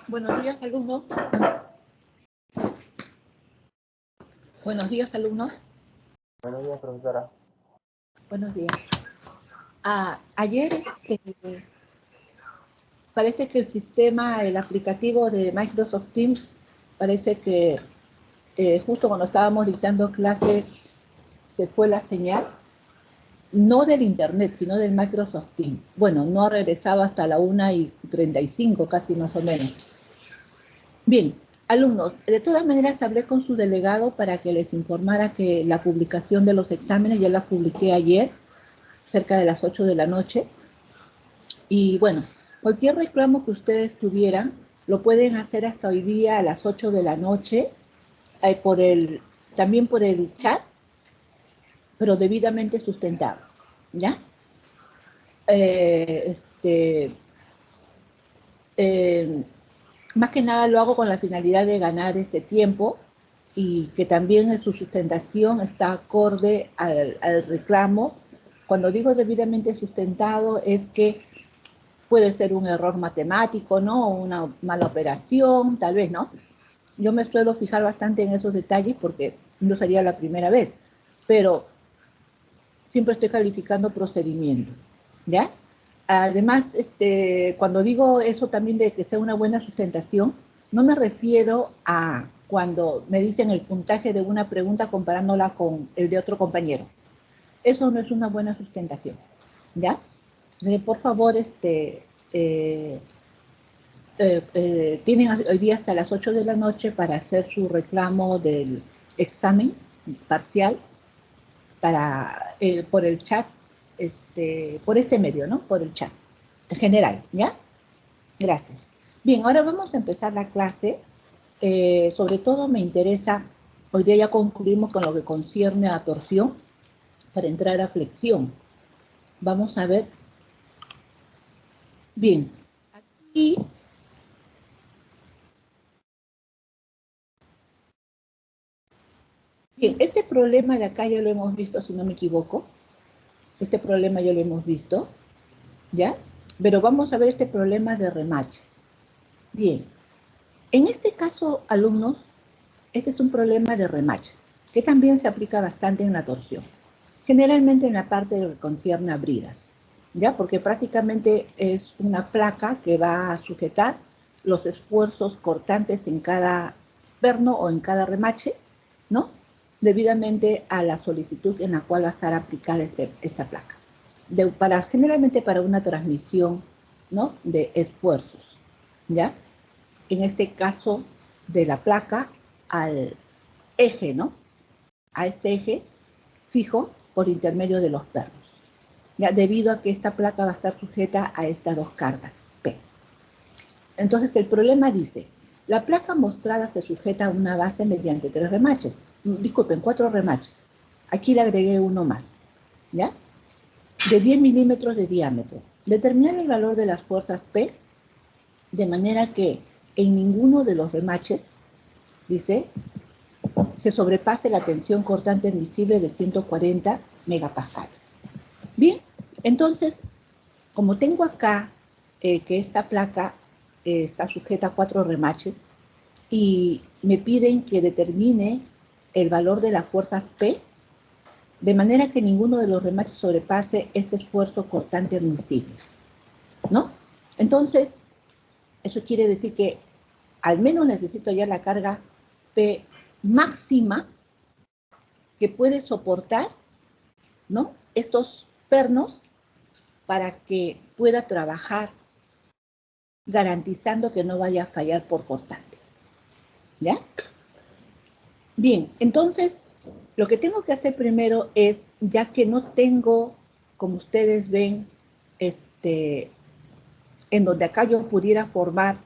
Buenos días, alumnos. Buenos días, alumnos. Buenos días, profesora. Buenos días. Ayer parece que el sistema, el aplicativo de Microsoft Teams, parece que justo cuando estábamos dictando clase se fue la señal, no del internet, sino del Microsoft Teams. Bueno, no ha regresado hasta la 1:35, casi más o menos. Bien, alumnos, de todas maneras hablé con su delegado para que les informara que la publicación de los exámenes ya la publiqué ayer, cerca de las 8 de la noche. Y bueno, cualquier reclamo que ustedes tuvieran, lo pueden hacer hasta hoy día a las 8 de la noche, también por el chat, pero debidamente sustentado, ¿ya? Más que nada lo hago con la finalidad de ganar este tiempo y que también en su sustentación está acorde al reclamo. Cuando digo debidamente sustentado es que puede ser un error matemático, ¿no? Una mala operación, tal vez, ¿no? Yo me suelo fijar bastante en esos detalles porque no sería la primera vez, pero siempre estoy calificando procedimiento, ¿ya? Además, cuando digo eso también de que sea una buena sustentación, no me refiero a cuando me dicen el puntaje de una pregunta comparándola con el de otro compañero. Eso no es una buena sustentación, ¿ya? Por favor, tienen hoy día hasta las 8 de la noche para hacer su reclamo del examen parcial por el chat, por este medio, ¿no? Por el chat general, ¿ya? Gracias. Bien, ahora vamos a empezar la clase. Sobre todo me interesa, hoy día ya concluimos con lo que concierne a torsión, para entrar a flexión. Vamos a ver. Bien, aquí bien, este problema de acá ya lo hemos visto, si no me equivoco. Este problema ya lo hemos visto, ¿ya? Pero vamos a ver este problema de remaches. Bien, en este caso, alumnos, este es un problema de remaches, que también se aplica bastante en la torsión. Generalmente en la parte que concierne a bridas, ¿ya? Porque prácticamente es una placa que va a sujetar los esfuerzos cortantes en cada perno o en cada remache, ¿no? Debidamente a la solicitud en la cual va a estar aplicada esta placa. Generalmente para una transmisión, ¿no? De esfuerzos, ¿ya? En este caso de la placa al eje, ¿no? A este eje fijo por intermedio de los pernos, ¿ya? Debido a que esta placa va a estar sujeta a estas dos cargas, P. Entonces el problema dice, la placa mostrada se sujeta a una base mediante 4 remaches. Aquí le agregué uno más, ¿ya? De 10 milímetros de diámetro. Determinar el valor de las fuerzas P de manera que en ninguno de los remaches, dice, se sobrepase la tensión cortante admisible de 140 megapascales. Bien, entonces, como tengo acá que esta placa está sujeta a 4 remaches y me piden que determine el valor de las fuerzas P, de manera que ninguno de los remaches sobrepase este esfuerzo cortante admisible, ¿no? Entonces, eso quiere decir que al menos necesito ya la carga P máxima que puede soportar, ¿no? Estos pernos para que pueda trabajar garantizando que no vaya a fallar por cortante, ¿ya? Bien, entonces, lo que tengo que hacer primero es, ya que no tengo, como ustedes ven, en donde acá yo pudiera formar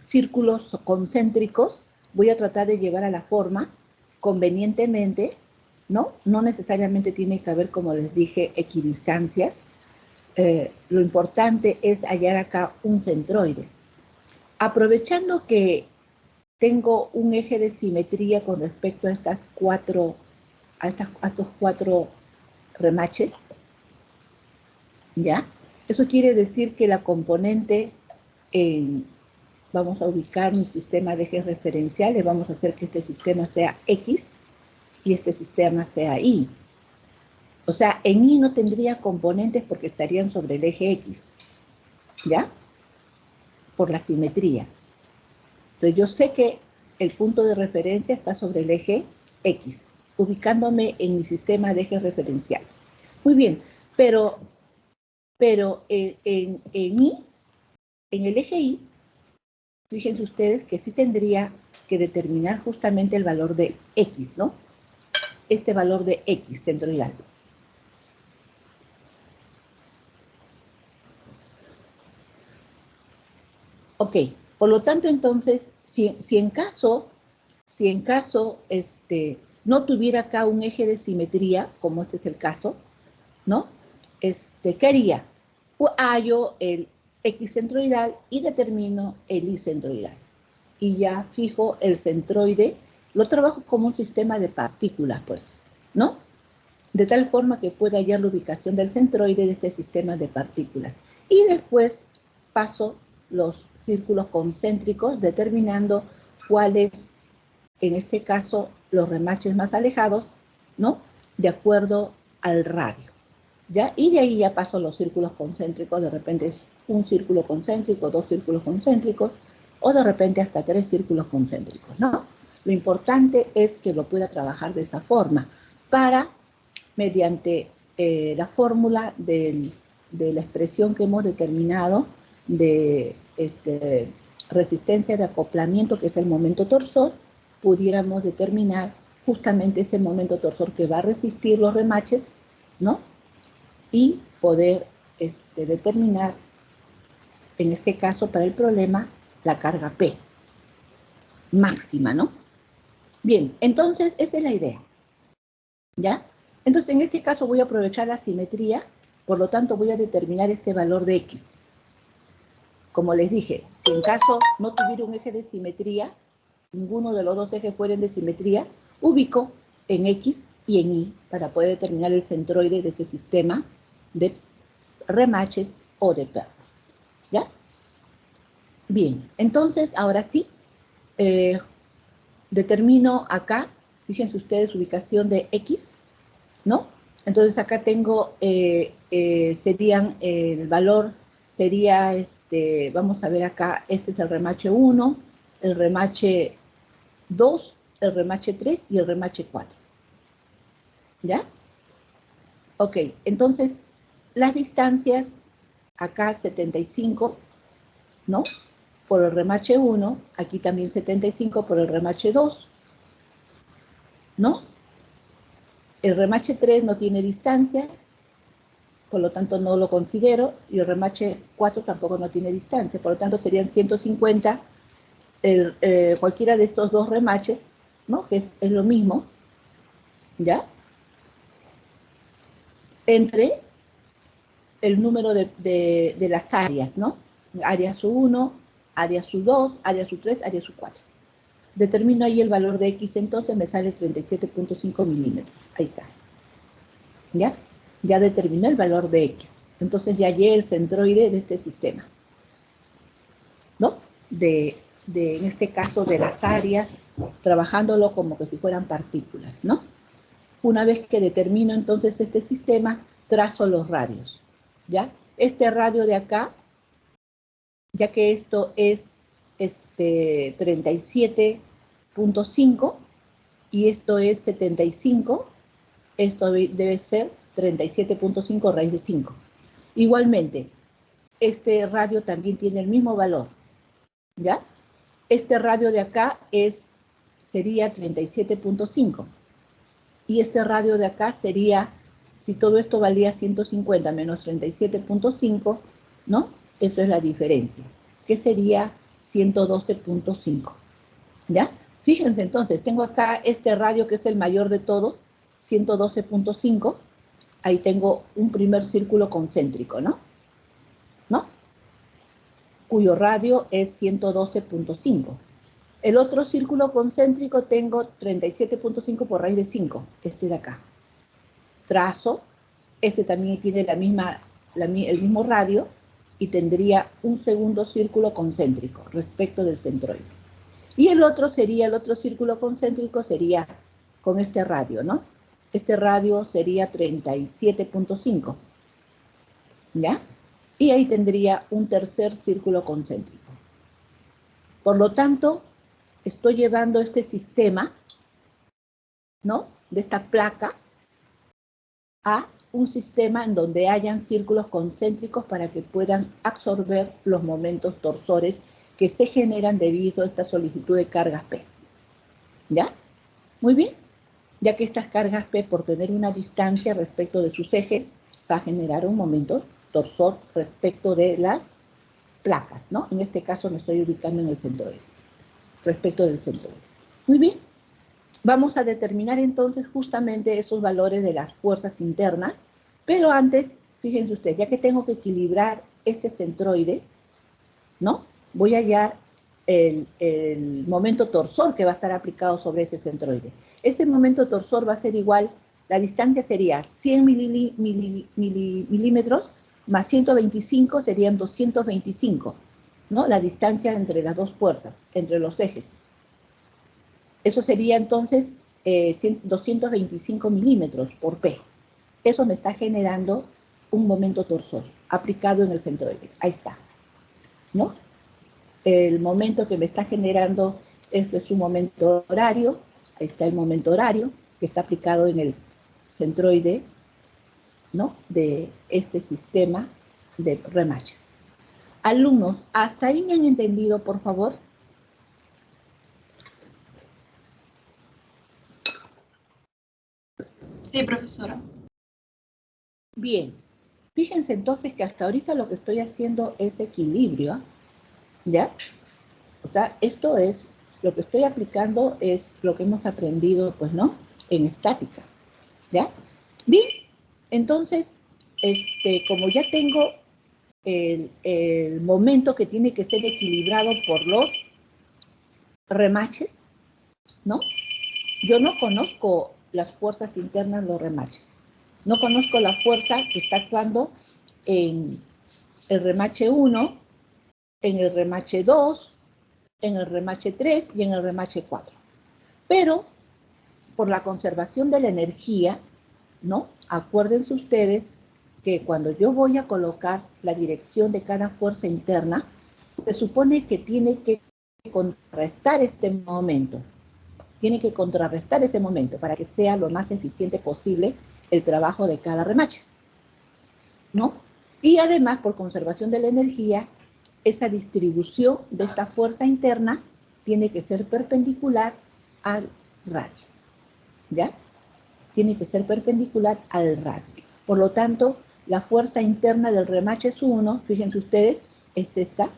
círculos concéntricos, voy a tratar de llevar a la forma convenientemente, ¿no? No necesariamente tiene que haber, como les dije, equidistancias. Lo importante es hallar acá un centroide. Aprovechando que tengo un eje de simetría con respecto a estos 4 remaches, ¿ya? Eso quiere decir que la componente vamos a ubicar un sistema de ejes referenciales, vamos a hacer que este sistema sea X y este sistema sea Y. O sea, en Y no tendría componentes porque estarían sobre el eje X, ¿ya? Por la simetría. Entonces yo sé que el punto de referencia está sobre el eje X, ubicándome en mi sistema de ejes referenciales. Muy bien, pero en Y, en el eje Y, fíjense ustedes que sí tendría que determinar justamente el valor de X, ¿no? Este valor de X centroidal. Ok, por lo tanto entonces, si en caso no tuviera acá un eje de simetría, como este es el caso, ¿no? ¿Qué haría? Hallo el X centroidal y determino el Y centroidal. Y ya fijo el centroide, lo trabajo como un sistema de partículas, pues, ¿no? De tal forma que pueda hallar la ubicación del centroide de este sistema de partículas. Y después paso los círculos concéntricos determinando cuáles, en este caso, los remaches más alejados, ¿no? De acuerdo al radio, ¿ya? Y de ahí ya paso los círculos concéntricos, de repente es un círculo concéntrico, 2 círculos concéntricos, o de repente hasta 3 círculos concéntricos, ¿no? Lo importante es que lo pueda trabajar de esa forma, para, mediante la fórmula de la expresión que hemos determinado de resistencia de acoplamiento, que es el momento torsor, pudiéramos determinar justamente ese momento torsor que va a resistir los remaches, ¿no? Y poder determinar, en este caso para el problema, la carga P máxima, ¿no? Bien, entonces esa es la idea, ¿ya? Entonces en este caso voy a aprovechar la simetría, por lo tanto voy a determinar este valor de X. Como les dije, si en caso no tuviera un eje de simetría, ninguno de los dos ejes fueren de simetría, ubico en X y en Y para poder determinar el centroide de ese sistema de remaches o de pernos, ¿ya? Bien, entonces ahora sí, determino acá, fíjense ustedes, ubicación de X, ¿no? Entonces acá tengo, serían, el valor sería, vamos a ver acá, este es el remache 1, el remache 2, el remache 3 y el remache 4, ¿ya? Ok, entonces, las distancias, acá 75, ¿no? Por el remache 1, aquí también 75 por el remache 2, ¿no? El remache 3 no tiene distancia, por lo tanto no lo considero, y el remache 4 tampoco no tiene distancia, por lo tanto serían 150 cualquiera de estos dos remaches, ¿no? Que es lo mismo, ¿ya? Entre el número de las áreas, ¿no? Área su1, área su2, área su3, área su4. Determino ahí el valor de X, entonces me sale 37.5 milímetros. Ahí está. ¿Ya? Ya determiné el valor de X. Entonces ya hallé el centroide de este sistema, ¿no? En este caso, de las áreas, trabajándolo como que si fueran partículas, ¿no? Una vez que determino entonces este sistema, trazo los radios, ¿ya? Este radio de acá, ya que esto es 37.5 y esto es 75, esto debe ser 37.5 raíz de 5. Igualmente, este radio también tiene el mismo valor, ¿ya? Este radio de acá sería 37.5. Y este radio de acá sería, si todo esto valía 150 menos 37.5, ¿no? Eso es la diferencia, que sería 112.5, ¿ya? Fíjense entonces, tengo acá este radio que es el mayor de todos, 112.5, ahí tengo un primer círculo concéntrico, ¿no? Cuyo radio es 112.5. El otro círculo concéntrico tengo 37.5 por raíz de 5, este de acá. Trazo, este también tiene el mismo radio, y tendría un segundo círculo concéntrico respecto del centroide. Y el otro círculo concéntrico sería con este radio, ¿no? Este radio sería 37.5, ¿ya? Y ahí tendría un tercer círculo concéntrico. Por lo tanto, estoy llevando este sistema, ¿no? De esta placa a un sistema en donde hayan círculos concéntricos para que puedan absorber los momentos torsores que se generan debido a esta solicitud de cargas P. ¿Ya? Muy bien. Ya que estas cargas P, por tener una distancia respecto de sus ejes, va a generar un momento torsor respecto de las placas, ¿no? En este caso me estoy ubicando en el centroide, respecto del centroide. Muy bien. Vamos a determinar entonces justamente esos valores de las fuerzas internas, pero antes, fíjense ustedes, ya que tengo que equilibrar este centroide, ¿no? Voy a hallar el momento torsor que va a estar aplicado sobre ese centroide. Ese momento torsor va a ser igual, la distancia sería 100 milímetros más 125 serían 225, ¿no? La distancia entre las dos fuerzas, entre los ejes. Eso sería entonces 225 milímetros por P. Eso me está generando un momento torsor aplicado en el centroide. Ahí está, ¿no? El momento que me está generando, esto es un momento horario, ahí está el momento horario que está aplicado en el centroide, ¿no? De este sistema de remaches. Alumnos, ¿hasta ahí me han entendido, por favor? Sí, profesora. Bien, fíjense entonces que hasta ahorita lo que estoy haciendo es equilibrio, ¿ya? O sea, esto es, lo que estoy aplicando es lo que hemos aprendido, pues, ¿no? En estática, ¿ya? Bien, entonces, como ya tengo el momento que tiene que ser equilibrado por los remaches, ¿no? Yo no conozco las fuerzas internas de los remaches. No conozco la fuerza que está actuando en el remache 1, en el remache 2, en el remache 3 y en el remache 4. Pero, por la conservación de la energía, ¿no? Acuérdense ustedes que cuando yo voy a colocar la dirección de cada fuerza interna, se supone que tiene que contrarrestar este momento. Tiene que contrarrestar este momento para que sea lo más eficiente posible el trabajo de cada remache, ¿no? Y además, por conservación de la energía, esa distribución de esta fuerza interna tiene que ser perpendicular al radio, ¿ya? Tiene que ser perpendicular al radio. Por lo tanto, la fuerza interna del remache 1, fíjense ustedes, es esta,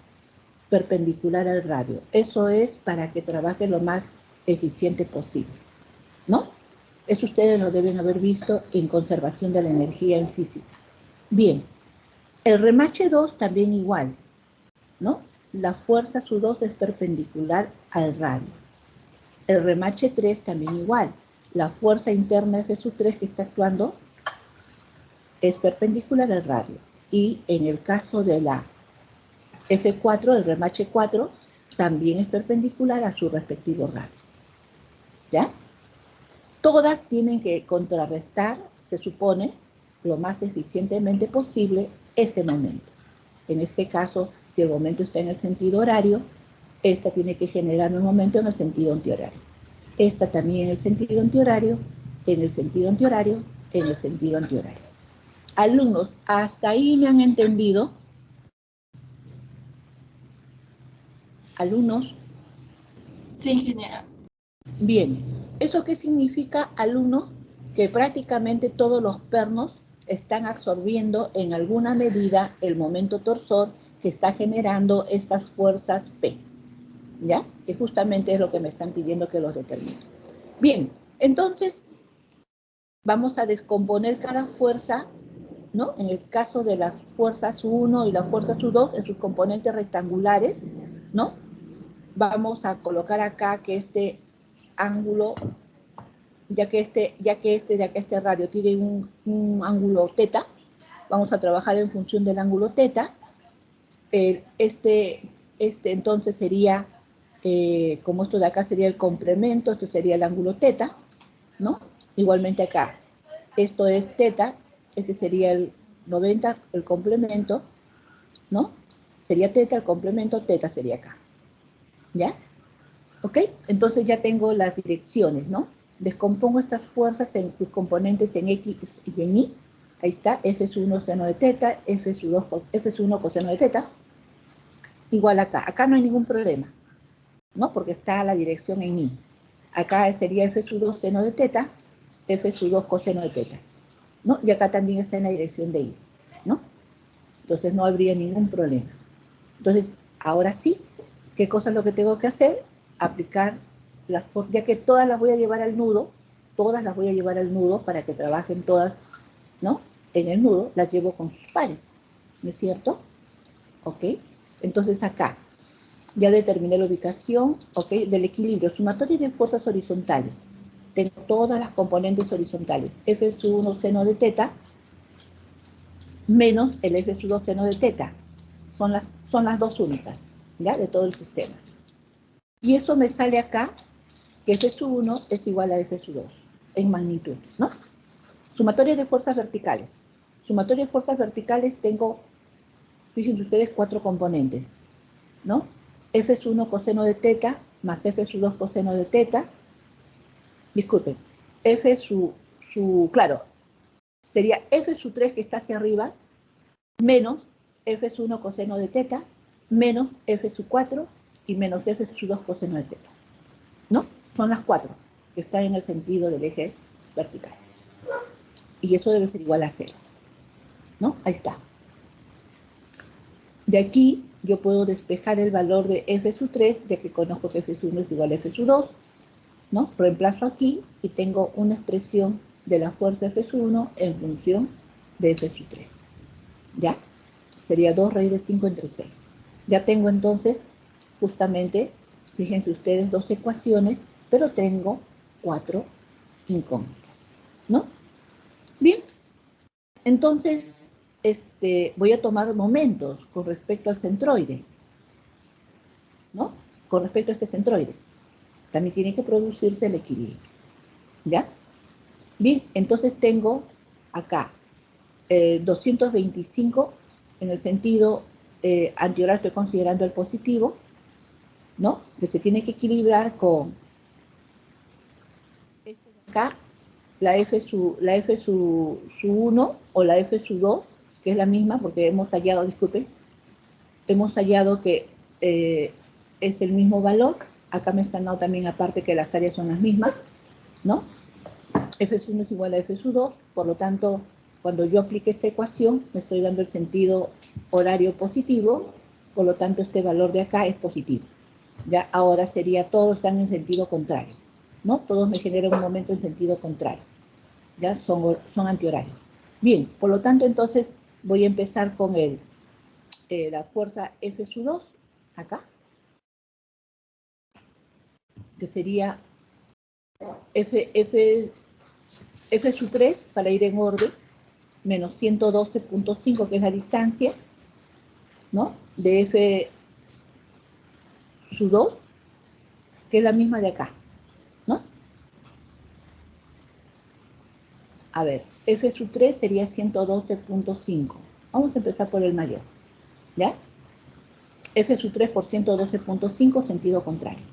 perpendicular al radio. Eso es para que trabaje lo más eficiente posible, ¿no? Eso ustedes lo deben haber visto en conservación de la energía en física. Bien, el remache 2 también igual, ¿no? La fuerza su2 es perpendicular al radio. El remache 3 también igual. La fuerza interna F3 que está actuando es perpendicular al radio. Y en el caso de la F4, el remache 4, también es perpendicular a su respectivo radio. ¿Ya? Todas tienen que contrarrestar, se supone, lo más eficientemente posible este momento. En este caso, si el momento está en el sentido horario, esta tiene que generar un momento en el sentido antihorario. Esta también en el sentido antihorario, en el sentido antihorario, en el sentido antihorario. Alumnos, ¿hasta ahí me han entendido? Alumnos. Sí, ingeniera. Bien, ¿eso qué significa, alumnos? Que prácticamente todos los pernos están absorbiendo en alguna medida el momento torsor que está generando estas fuerzas P, ¿ya? Que justamente es lo que me están pidiendo que los determine. Bien, entonces vamos a descomponer cada fuerza, ¿no? En el caso de las fuerzas U1 y la fuerza U2 en sus componentes rectangulares, ¿no? Vamos a colocar acá que este ángulo, ya que este radio tiene un ángulo teta, vamos a trabajar en función del ángulo teta, Entonces sería, como esto de acá sería el complemento, esto sería el ángulo teta, ¿no? Igualmente acá, esto es teta, este sería el 90, el complemento, ¿no? Sería teta, el complemento, teta sería acá, ¿ya? ¿Ok? Entonces ya tengo las direcciones, ¿no? Descompongo estas fuerzas en sus componentes en X y en Y. Ahí está, F1 seno de teta, F1 coseno de teta. Igual acá. Acá no hay ningún problema, ¿no? Porque está la dirección en Y. Acá sería F2 seno de teta, F2 coseno de teta, ¿no? Y acá también está en la dirección de Y, ¿no? Entonces no habría ningún problema. Entonces, ahora sí, ¿qué cosa es lo que tengo que hacer? Aplicar, ya que todas las voy a llevar al nudo, todas las voy a llevar al nudo para que trabajen todas, ¿no? En el nudo, las llevo con sus pares, ¿no es cierto? ¿Ok? Entonces acá, ya determiné la ubicación, ¿ok? Del equilibrio sumatorio de fuerzas horizontales. Tengo todas las componentes horizontales. F1 seno de teta menos el F2 seno de teta. Son las dos únicas, ¿ya? De todo el sistema. Y eso me sale acá, que F1 es igual a F2 en magnitud, ¿no? Sumatoria de fuerzas verticales. Sumatoria de fuerzas verticales tengo, fíjense ustedes, 4 componentes, ¿no? F1 coseno de teta más F2 coseno de teta. Disculpen, claro, sería F3 que está hacia arriba, menos F1 coseno de teta, menos F4 y menos F2 coseno de teta, ¿no? Son las 4 que están en el sentido del eje vertical. Y eso debe ser igual a 0, ¿no? Ahí está. De aquí yo puedo despejar el valor de F3, ya que conozco que F1 es igual a F2, ¿no? Reemplazo aquí y tengo una expresión de la fuerza F1 en función de F3. ¿Ya? Sería 2 raíz de 5 entre 6. Ya tengo entonces, justamente, fíjense ustedes, 2 ecuaciones, pero tengo 4 incógnitas, ¿no? Bien, entonces, voy a tomar momentos con respecto al centroide, ¿no? Con respecto a este centroide. También tiene que producirse el equilibrio, ¿ya? Bien, entonces tengo acá 225 en el sentido anterior, estoy considerando el positivo, ¿no? Que se tiene que equilibrar con este de acá, la F su 1 o la F su 2, que es la misma porque hemos hallado, disculpen, hemos hallado que es el mismo valor. Acá me están dando también aparte que las áreas son las mismas, ¿no? F1 es igual a F2, por lo tanto, cuando yo aplique esta ecuación, me estoy dando el sentido horario positivo, por lo tanto, este valor de acá es positivo. Ya ahora sería, todos están en sentido contrario, ¿no? Todos me generan un momento en sentido contrario, ya son antihorarios. Bien, por lo tanto, entonces, voy a empezar con la fuerza F2, acá, que sería F3 para ir en orden, menos 112.5, que es la distancia, ¿no? De F2, que es la misma de acá, ¿no? A ver, F3 sería 112.5. Vamos a empezar por el mayor, ¿ya? F3 por 112.5, sentido contrario.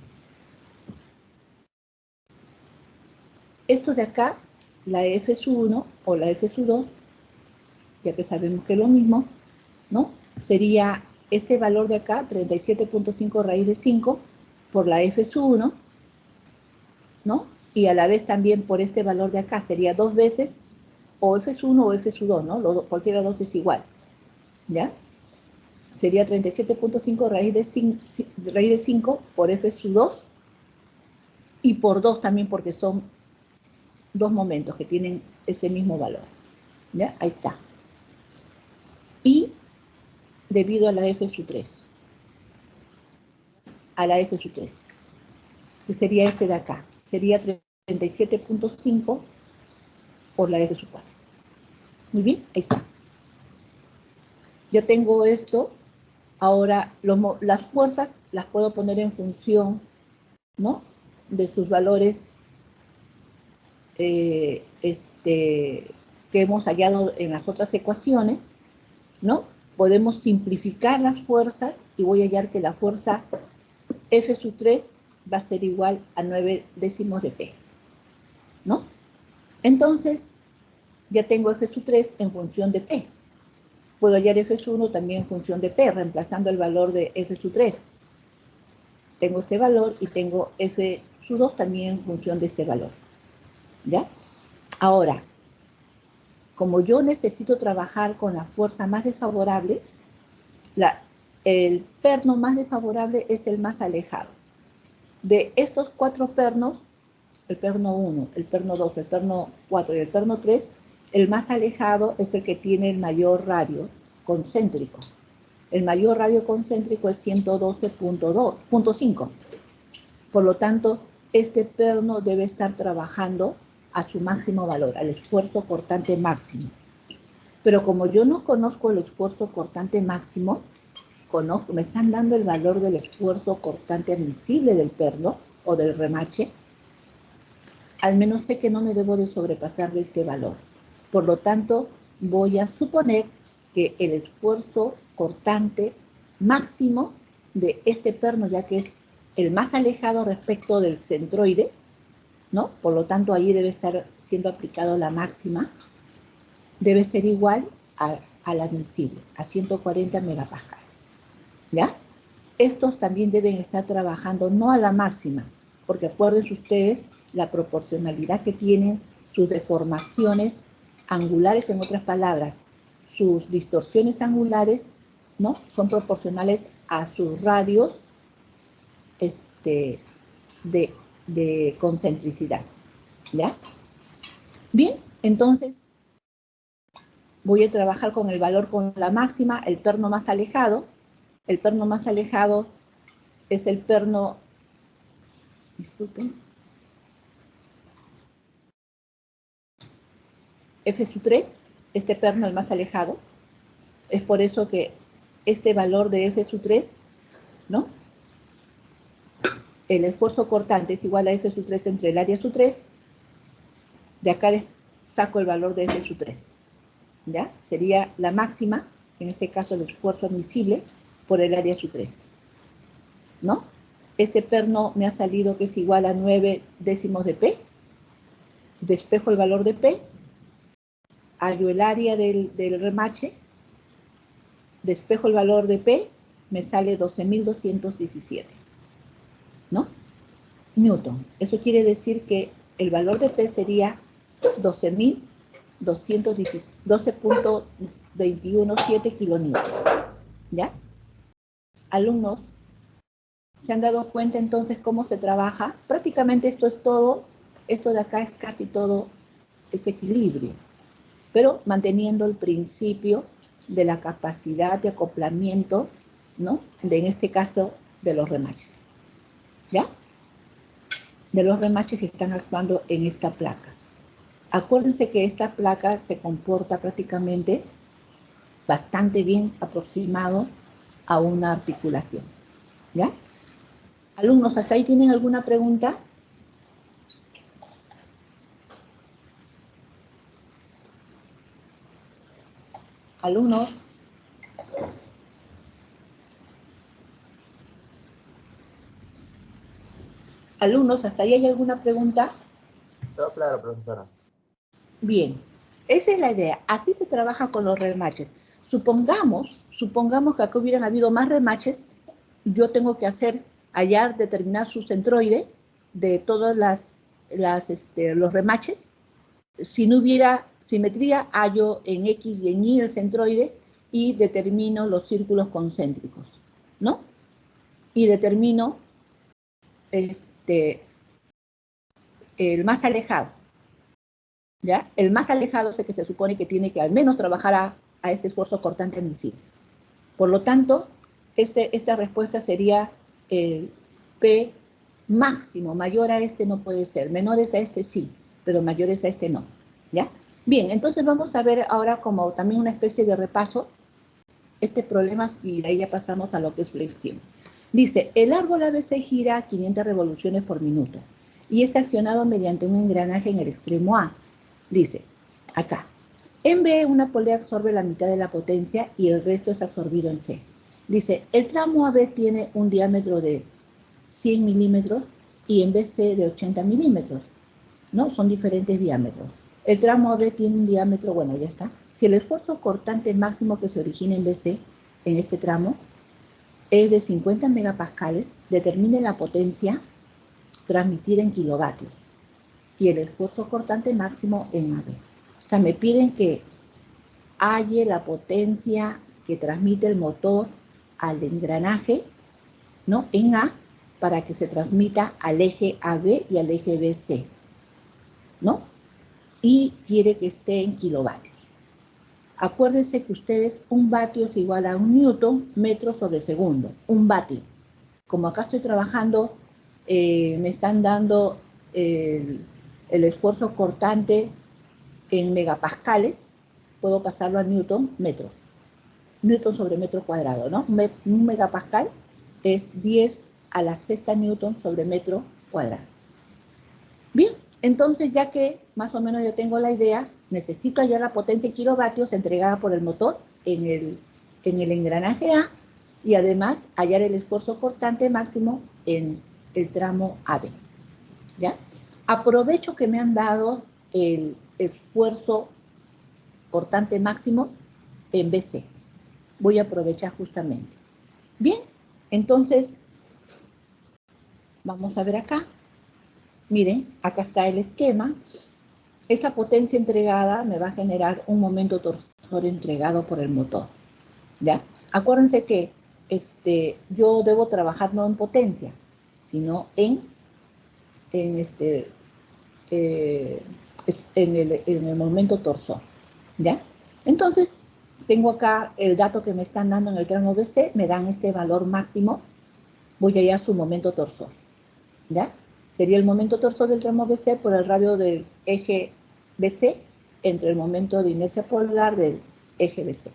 Esto de acá, la F1 o la F2, ya que sabemos que es lo mismo, ¿no? Sería este valor de acá, 37.5 raíz de 5, por la F1, ¿no? Y a la vez también por este valor de acá, sería 2 veces, o F1 o F2, ¿no? Cualquiera de los es igual, ¿ya? Sería 37.5 raíz de 5 por F2, y por 2 también porque son dos momentos que tienen ese mismo valor, ¿ya? Ahí está. Y debido a la F3, que sería este de acá, sería 37.5 por la F4. Muy bien, ahí está. Yo tengo esto, Ahora, las fuerzas las puedo poner en función, ¿no?, de sus valores que hemos hallado en las otras ecuaciones, ¿no? Podemos simplificar las fuerzas y voy a hallar que la fuerza F sub 3 va a ser igual a 9/10 de P, ¿no? Entonces, ya tengo F sub 3 en función de P. Puedo hallar F sub 1 también en función de P, reemplazando el valor de F sub 3. Tengo este valor y tengo F sub 2 también en función de este valor, ¿ya? Ahora, como yo necesito trabajar con la fuerza más desfavorable, el perno más desfavorable es el más alejado. De estos 4 pernos, el perno 1, el perno 2, el perno 4 y el perno 3, el más alejado es el que tiene el mayor radio concéntrico. El mayor radio concéntrico es 112.5. Por lo tanto, este perno debe estar trabajando a su máximo valor, al esfuerzo cortante máximo. Pero como yo no conozco el esfuerzo cortante máximo, me están dando el valor del esfuerzo cortante admisible del perno o del remache, al menos sé que no me debo de sobrepasar de este valor. Por lo tanto, voy a suponer que el esfuerzo cortante máximo de este perno, ya que es el más alejado respecto del centroide, ¿no? Por lo tanto, ahí debe estar siendo aplicado la máxima, debe ser igual al admisible, a 140 megapascales, ¿ya? Estos también deben estar trabajando no a la máxima, porque acuérdense ustedes la proporcionalidad que tienen sus deformaciones angulares, en otras palabras, sus distorsiones angulares, ¿no?, son proporcionales a sus radios de concentricidad, ¿ya? Bien, entonces voy a trabajar con el valor con la máxima, el perno más alejado. El perno más alejado es el perno, disculpen, F sub 3, este perno el más alejado. Es por eso que este valor de F sub 3, ¿no?, el esfuerzo cortante es igual a F sub 3 entre el área sub 3. De acá saco el valor de F sub 3, ¿ya? Sería la máxima, en este caso el esfuerzo admisible, por el área sub 3, ¿no? Este perno me ha salido que es igual a 9/10 de P. Despejo el valor de P, hallo el área del remache, despejo el valor de P, me sale 12.217, ¿no? Newton. Eso quiere decir que el valor de P sería 12.217 kilonewton, ¿ya? Alumnos, ¿se han dado cuenta entonces cómo se trabaja? Prácticamente esto es todo, esto de acá es casi todo ese equilibrio, pero manteniendo el principio de la capacidad de acoplamiento, ¿no?, en este caso de los remaches, ¿ya? De los remaches que están actuando en esta placa. Acuérdense que esta placa se comporta prácticamente bastante bien aproximado a una articulación, ¿ya? Alumnos, ¿hasta ahí tienen alguna pregunta? Alumnos. Alumnos, ¿hasta ahí hay alguna pregunta? Todo claro, profesora. Bien, esa es la idea. Así se trabaja con los remaches. Supongamos que acá hubieran habido más remaches, yo tengo que hallar, determinar su centroide de todos los remaches. Si no hubiera simetría, hallo en X y en Y el centroide y determino los círculos concéntricos, ¿no? Y determino el más alejado, ¿ya? El más alejado es el que se supone que tiene que al menos trabajar a este esfuerzo cortante admisible. Por lo tanto, esta respuesta sería el P máximo. Mayor a este no puede ser, menores a este sí, pero mayores a este no, ¿ya? Bien, entonces vamos a ver ahora como también una especie de repaso este problema y de ahí ya pasamos a lo que es flexión. Dice, el árbol ABC gira a 500 revoluciones por minuto y es accionado mediante un engranaje en el extremo A. Dice, acá, en B una polea absorbe la mitad de la potencia y el resto es absorbido en C. Dice, el tramo AB tiene un diámetro de 100 milímetros y en BC de 80 milímetros, ¿no? Son diferentes diámetros. El tramo AB tiene un diámetro, bueno, ya está. Si el esfuerzo cortante máximo que se origina en BC, en este tramo, es de 50 megapascales, determine la potencia transmitida en kilovatios y el esfuerzo cortante máximo en AB. O sea, me piden que halle la potencia que transmite el motor al engranaje, ¿no? En A, para que se transmita al eje AB y al eje BC, ¿no? Y quiere que esté en kilovatios. Acuérdense que ustedes, un vatio es igual a un newton metro sobre segundo, un vatio. Como acá estoy trabajando, me están dando el esfuerzo cortante en megapascales, puedo pasarlo a newton metro. Newton sobre metro cuadrado, ¿no? Un megapascal es 10 a la sexta newton sobre metro cuadrado. Bien, entonces ya que más o menos yo tengo la idea, necesito hallar la potencia en kilovatios entregada por el motor en el engranaje A y además hallar el esfuerzo cortante máximo en el tramo AB. ¿Ya? Aprovecho que me han dado el esfuerzo cortante máximo en BC. Voy a aprovechar justamente. Bien, entonces, vamos a ver acá. Miren, acá está el esquema. Esa potencia entregada me va a generar un momento torsor entregado por el motor. ¿Ya? Acuérdense que yo debo trabajar no en potencia, sino en el momento torsor. ¿Ya? Entonces, tengo acá el dato que me están dando en el tramo BC, me dan este valor máximo, voy a hallar su momento torsor. ¿Ya? Sería el momento torsor del tramo BC por el radio del eje BC entre el momento de inercia polar del eje BC.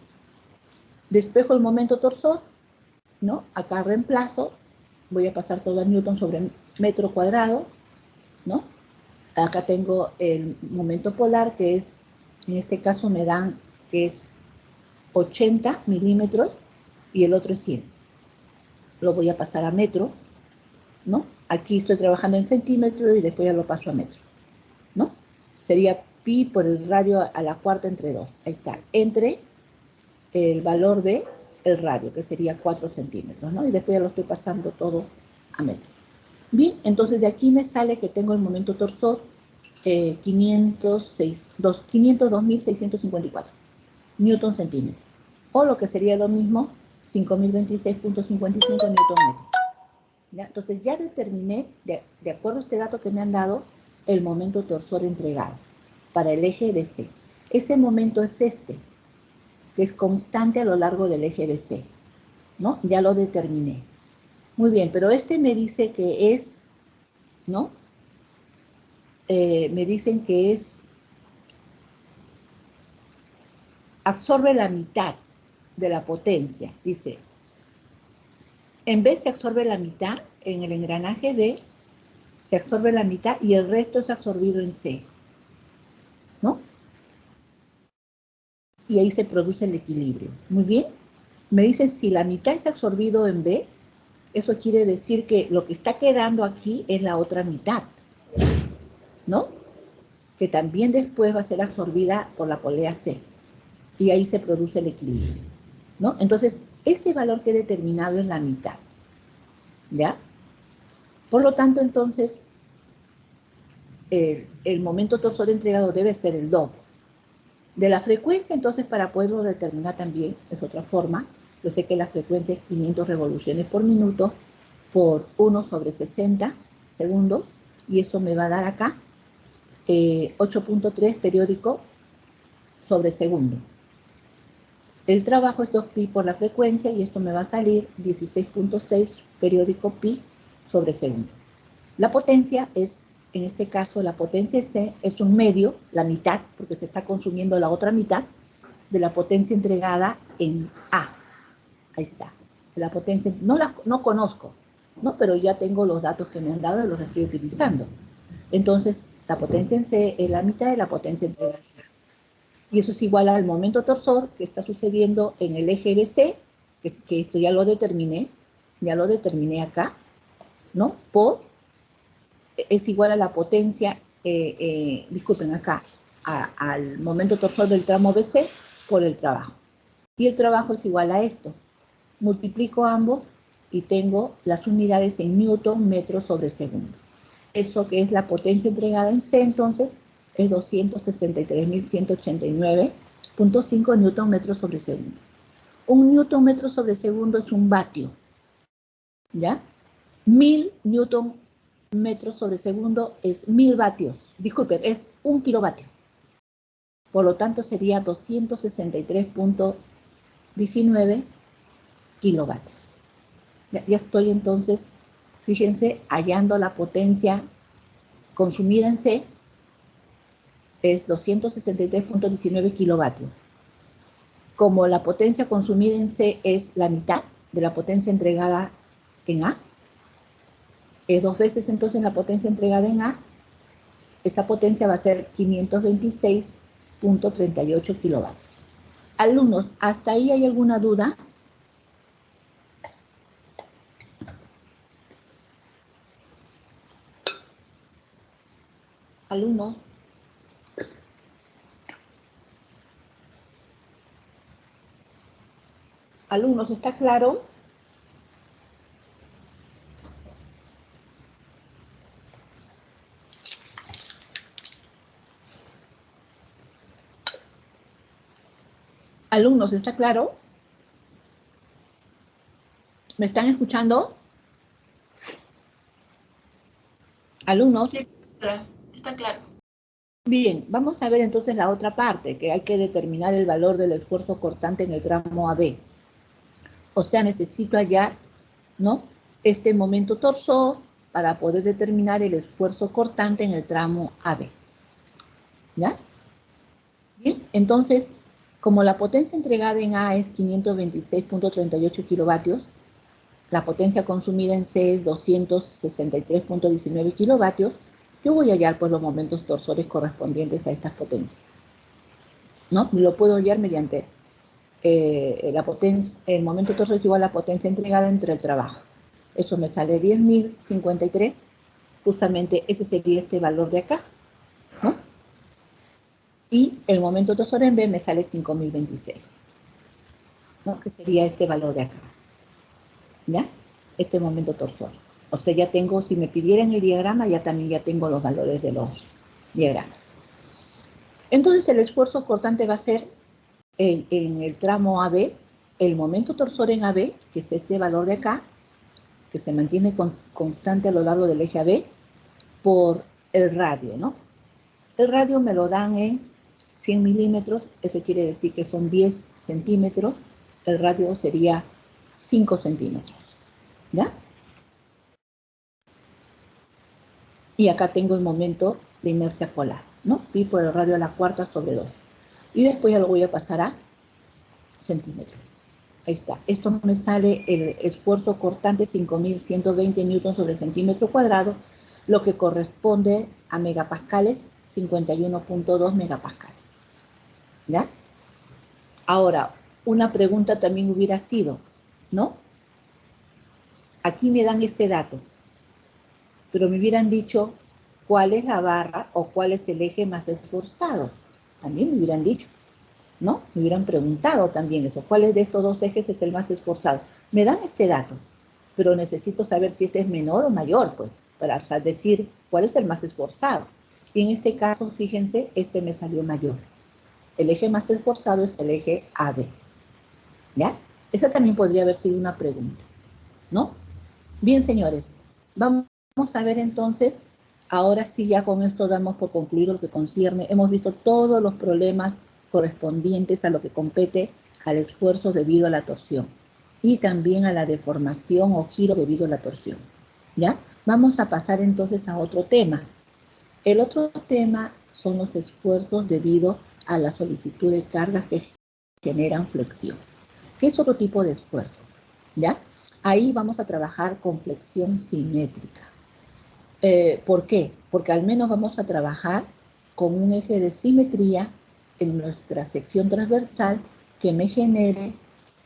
Despejo el momento torsor, ¿no? Acá reemplazo, voy a pasar todo a newton sobre metro cuadrado, ¿no? Acá tengo el momento polar que es, en este caso me dan que es 80 milímetros y el otro es 100. Lo voy a pasar a metro, ¿no? Aquí estoy trabajando en centímetros y después ya lo paso a metro, ¿no? Sería pi por el radio a la cuarta entre 2. Ahí está, entre el valor de el radio, que sería 4 centímetros, ¿no? Y después ya lo estoy pasando todo a metro. Bien, entonces de aquí me sale que tengo el momento torsor 502.654 newton centímetros. O lo que sería lo mismo, 5.026.55 newton metro. ¿Ya? Entonces ya determiné, de acuerdo a este dato que me han dado, el momento torsor entregado para el eje BC. Ese momento es este, que es constante a lo largo del eje BC, ¿no? Ya lo determiné. Muy bien, pero este me dice que es, ¿no? Me dicen que es, absorbe la mitad de la potencia, dice. En B se absorbe la mitad, en el engranaje B se absorbe la mitad y el resto es absorbido en C, ¿no? Y ahí se produce el equilibrio. Muy bien. Me dicen si la mitad es absorbido en B, eso quiere decir que lo que está quedando aquí es la otra mitad, ¿no? Que también después va a ser absorbida por la polea C. Y ahí se produce el equilibrio, ¿no? Entonces, este valor que he determinado es la mitad, ¿ya? Por lo tanto, entonces, el momento torsor entregado debe ser el doble. De la frecuencia, entonces, para poderlo determinar también, es otra forma. Yo sé que la frecuencia es 500 revoluciones por minuto por 1 sobre 60 segundos, y eso me va a dar acá 8.3 periódico sobre segundo. El trabajo es 2pi por la frecuencia y esto me va a salir 16.6 periódico pi sobre segundo. La potencia es, en este caso, la potencia C es un medio, la mitad, porque se está consumiendo la otra mitad de la potencia entregada en A. Ahí está. La potencia, no conozco, ¿no? Pero ya tengo los datos que me han dado y los estoy utilizando. Entonces, la potencia en C es la mitad de la potencia entregada en A. Y eso es igual al momento torsor que está sucediendo en el eje BC, que esto ya lo determiné acá, ¿no? Es igual a la potencia, disculpen acá, al momento torsor del tramo BC por el trabajo. Y el trabajo es igual a esto. Multiplico ambos y tengo las unidades en newton metro sobre segundo. Eso que es la potencia entregada en C, entonces, es 263.189.5 newton metros sobre segundo. Un newton metro sobre segundo es un vatio, ¿ya? 1000 newton metros sobre segundo es 1000 vatios. Disculpen, es 1 kilovatio. Por lo tanto, sería 263.19 kilovatios. Ya estoy entonces, fíjense, hallando la potencia consumida en C, es 263.19 kilovatios. Como la potencia consumida en C es la mitad de la potencia entregada en A, es 2 veces entonces la potencia entregada en A, esa potencia va a ser 526.38 kilovatios. Alumnos, ¿hasta ahí hay alguna duda? Alumnos. Alumnos, ¿está claro? Alumnos, ¿está claro? ¿Me están escuchando? Alumnos. Sí, profesora. Está claro. Bien, vamos a ver entonces la otra parte, que hay que determinar el valor del esfuerzo cortante en el tramo AB. O sea, necesito hallar, ¿no?, este momento torsor para poder determinar el esfuerzo cortante en el tramo AB. ¿Ya? Bien, entonces, como la potencia entregada en A es 526.38 kilovatios, la potencia consumida en C es 263.19 kilovatios, yo voy a hallar pues los momentos torsores correspondientes a estas potencias, ¿no? Lo puedo hallar mediante la potencia, el momento torsor es igual a la potencia entregada entre el trabajo. Eso me sale 10.053, justamente ese sería este valor de acá, ¿no? Y el momento torsor en B me sale 5.026, ¿no? Que sería este valor de acá, ¿ya? Este momento torsor. O sea, ya tengo, si me pidieran el diagrama, ya tengo los valores de los diagramas. Entonces, el esfuerzo cortante va a ser en el tramo AB, el momento torsor en AB, que es este valor de acá, que se mantiene constante a lo largo del eje AB, por el radio, ¿no? El radio me lo dan en 100 milímetros, eso quiere decir que son 10 centímetros, el radio sería 5 centímetros, ¿ya? Y acá tengo el momento de inercia polar, ¿no? Pi por el radio a la cuarta sobre 2. Y después ya lo voy a pasar a centímetros. Ahí está. Esto me sale el esfuerzo cortante 5.120 newtons sobre centímetro cuadrado, lo que corresponde a megapascales, 51.2 megapascales. ¿Ya? Ahora, una pregunta también hubiera sido, ¿no? Aquí me dan este dato, pero me hubieran dicho cuál es la barra o cuál es el eje más esforzado. También me hubieran dicho, ¿no? Me hubieran preguntado también eso. ¿Cuál de estos dos ejes es el más esforzado? Me dan este dato, pero necesito saber si este es menor o mayor, pues, para decir cuál es el más esforzado. Y en este caso, fíjense, este me salió mayor. El eje más esforzado es el eje AB. ¿Ya? Esa también podría haber sido una pregunta, ¿no? Bien, señores, vamos a ver entonces, ahora sí ya con esto damos por concluido lo que concierne. Hemos visto todos los problemas correspondientes a lo que compete al esfuerzo debido a la torsión y también a la deformación o giro debido a la torsión, ¿ya? Vamos a pasar entonces a otro tema. El otro tema son los esfuerzos debido a la solicitud de cargas que generan flexión. que es otro tipo de esfuerzo, ¿ya? Ahí vamos a trabajar con flexión simétrica. ¿Por qué? Porque al menos vamos a trabajar con un eje de simetría en nuestra sección transversal que me genere,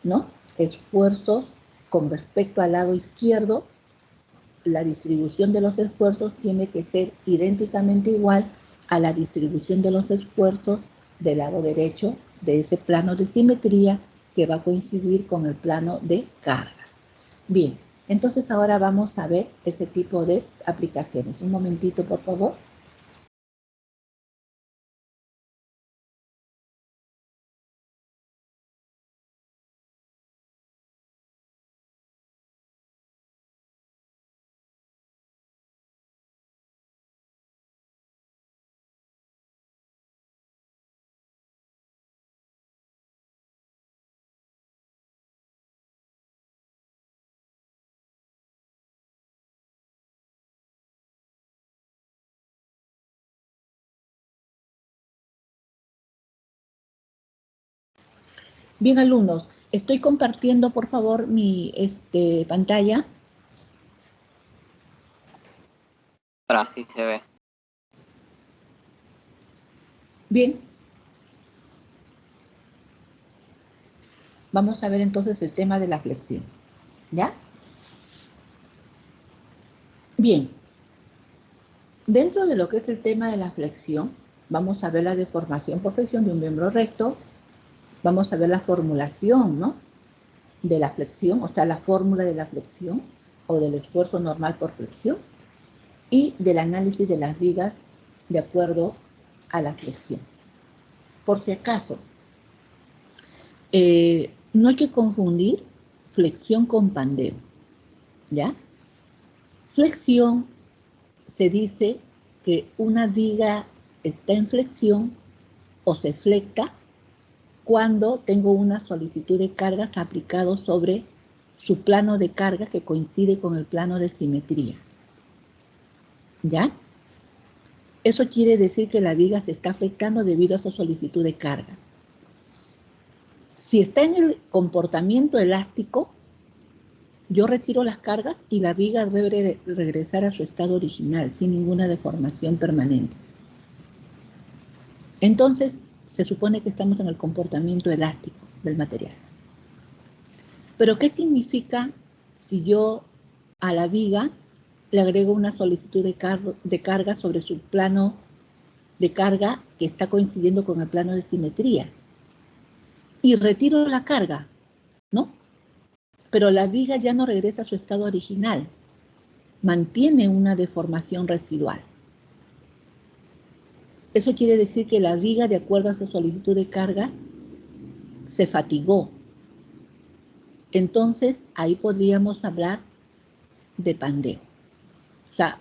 ¿no?, esfuerzos con respecto al lado izquierdo. La distribución de los esfuerzos tiene que ser idénticamente igual a la distribución de los esfuerzos del lado derecho de ese plano de simetría que va a coincidir con el plano de cargas. Bien, entonces ahora vamos a ver ese tipo de aplicaciones. Un momentito, por favor. Bien, alumnos, estoy compartiendo, por favor, mi pantalla. Ahora sí se ve. Bien. Vamos a ver entonces el tema de la flexión, ¿ya? Bien. Dentro de lo que es el tema de la flexión, vamos a ver la deformación por flexión de un miembro recto. Vamos a ver la formulación, ¿no?, de la flexión, o sea, la fórmula de la flexión o del esfuerzo normal por flexión y del análisis de las vigas de acuerdo a la flexión. Por si acaso, no hay que confundir flexión con pandeo, ¿ya? Flexión se dice que una viga está en flexión o se flecta cuando tengo una solicitud de cargas aplicado sobre su plano de carga que coincide con el plano de simetría, ¿ya? Eso quiere decir que la viga se está flectando debido a esa solicitud de carga. Si está en el comportamiento elástico, yo retiro las cargas y la viga debe regresar a su estado original sin ninguna deformación permanente. Entonces, se supone que estamos en el comportamiento elástico del material. Pero, ¿qué significa si yo a la viga le agrego una solicitud de carga sobre su plano de carga que está coincidiendo con el plano de simetría? Y retiro la carga, ¿no? Pero la viga ya no regresa a su estado original, mantiene una deformación residual. Eso quiere decir que la viga, de acuerdo a su solicitud de carga, se fatigó. Entonces, ahí podríamos hablar de pandeo. O sea,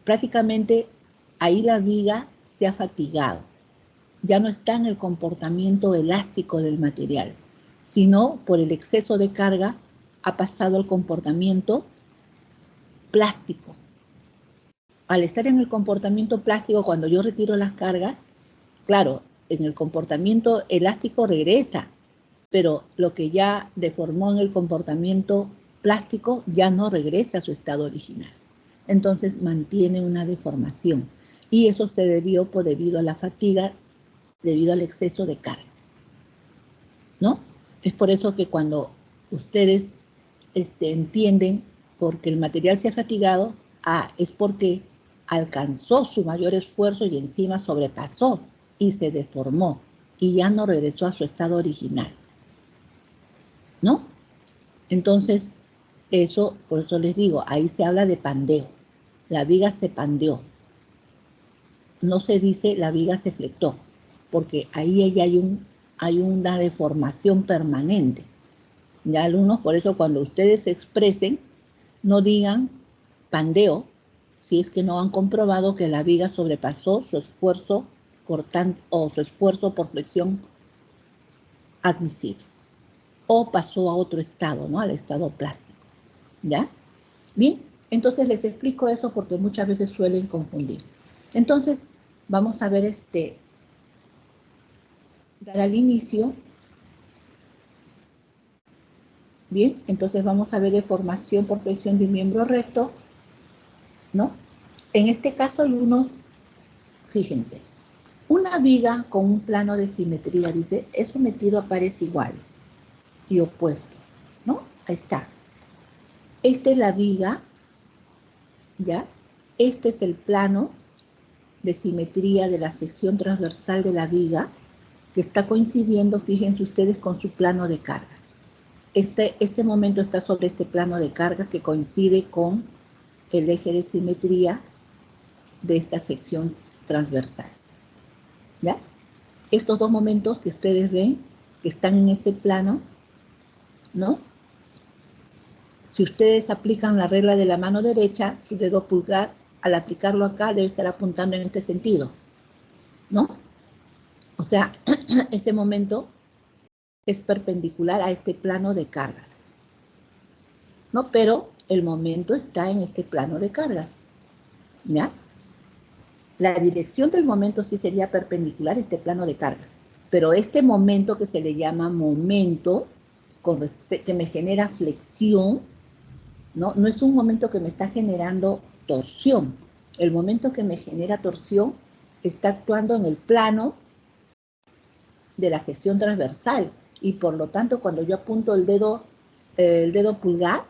prácticamente ahí la viga se ha fatigado. Ya no está en el comportamiento elástico del material, sino por el exceso de carga ha pasado al comportamiento plástico. Al estar en el comportamiento plástico, cuando yo retiro las cargas, claro, en el comportamiento elástico regresa, pero lo que ya deformó en el comportamiento plástico ya no regresa a su estado original. Entonces mantiene una deformación. Y eso se debió debido a la fatiga, debido al exceso de carga, ¿no? Es por eso que cuando ustedes entienden porque el material se ha fatigado, es porque alcanzó su mayor esfuerzo y encima sobrepasó y se deformó y ya no regresó a su estado original, ¿no? Entonces, por eso les digo, ahí se habla de pandeo. La viga se pandeó. No se dice la viga se flectó, porque ahí ya hay una deformación permanente. Ya, alumnos, por eso cuando ustedes se expresen, no digan pandeo, si es que no han comprobado que la viga sobrepasó su esfuerzo cortante o su esfuerzo por flexión admisible, o pasó a otro estado, ¿no?, al estado plástico, ¿ya? Bien, entonces les explico eso porque muchas veces suelen confundir. Entonces, vamos a ver dar al inicio Bien, entonces vamos a ver deformación por flexión de un miembro recto, ¿no? En este caso, alumnos, fíjense, una viga con un plano de simetría, dice, es sometido a pares iguales y opuestos, ¿no? Ahí está. Esta es la viga, ¿ya? Este es el plano de simetría de la sección transversal de la viga, que está coincidiendo, fíjense ustedes, con su plano de cargas. Este momento está sobre este plano de cargas que coincide con el eje de simetría de esta sección transversal, ¿ya? Estos dos momentos que ustedes ven, que están en ese plano, ¿no? Si ustedes aplican la regla de la mano derecha, su dedo pulgar, al aplicarlo acá, debe estar apuntando en este sentido, ¿no? O sea, ese momento es perpendicular a este plano de cargas, ¿no? Pero el momento está en este plano de cargas, ¿ya? La dirección del momento sí sería perpendicular a este plano de cargas, pero este momento que se le llama momento, que me genera flexión, ¿no? No es un momento que me está generando torsión. El momento que me genera torsión está actuando en el plano de la sección transversal, y por lo tanto cuando yo apunto el dedo pulgar,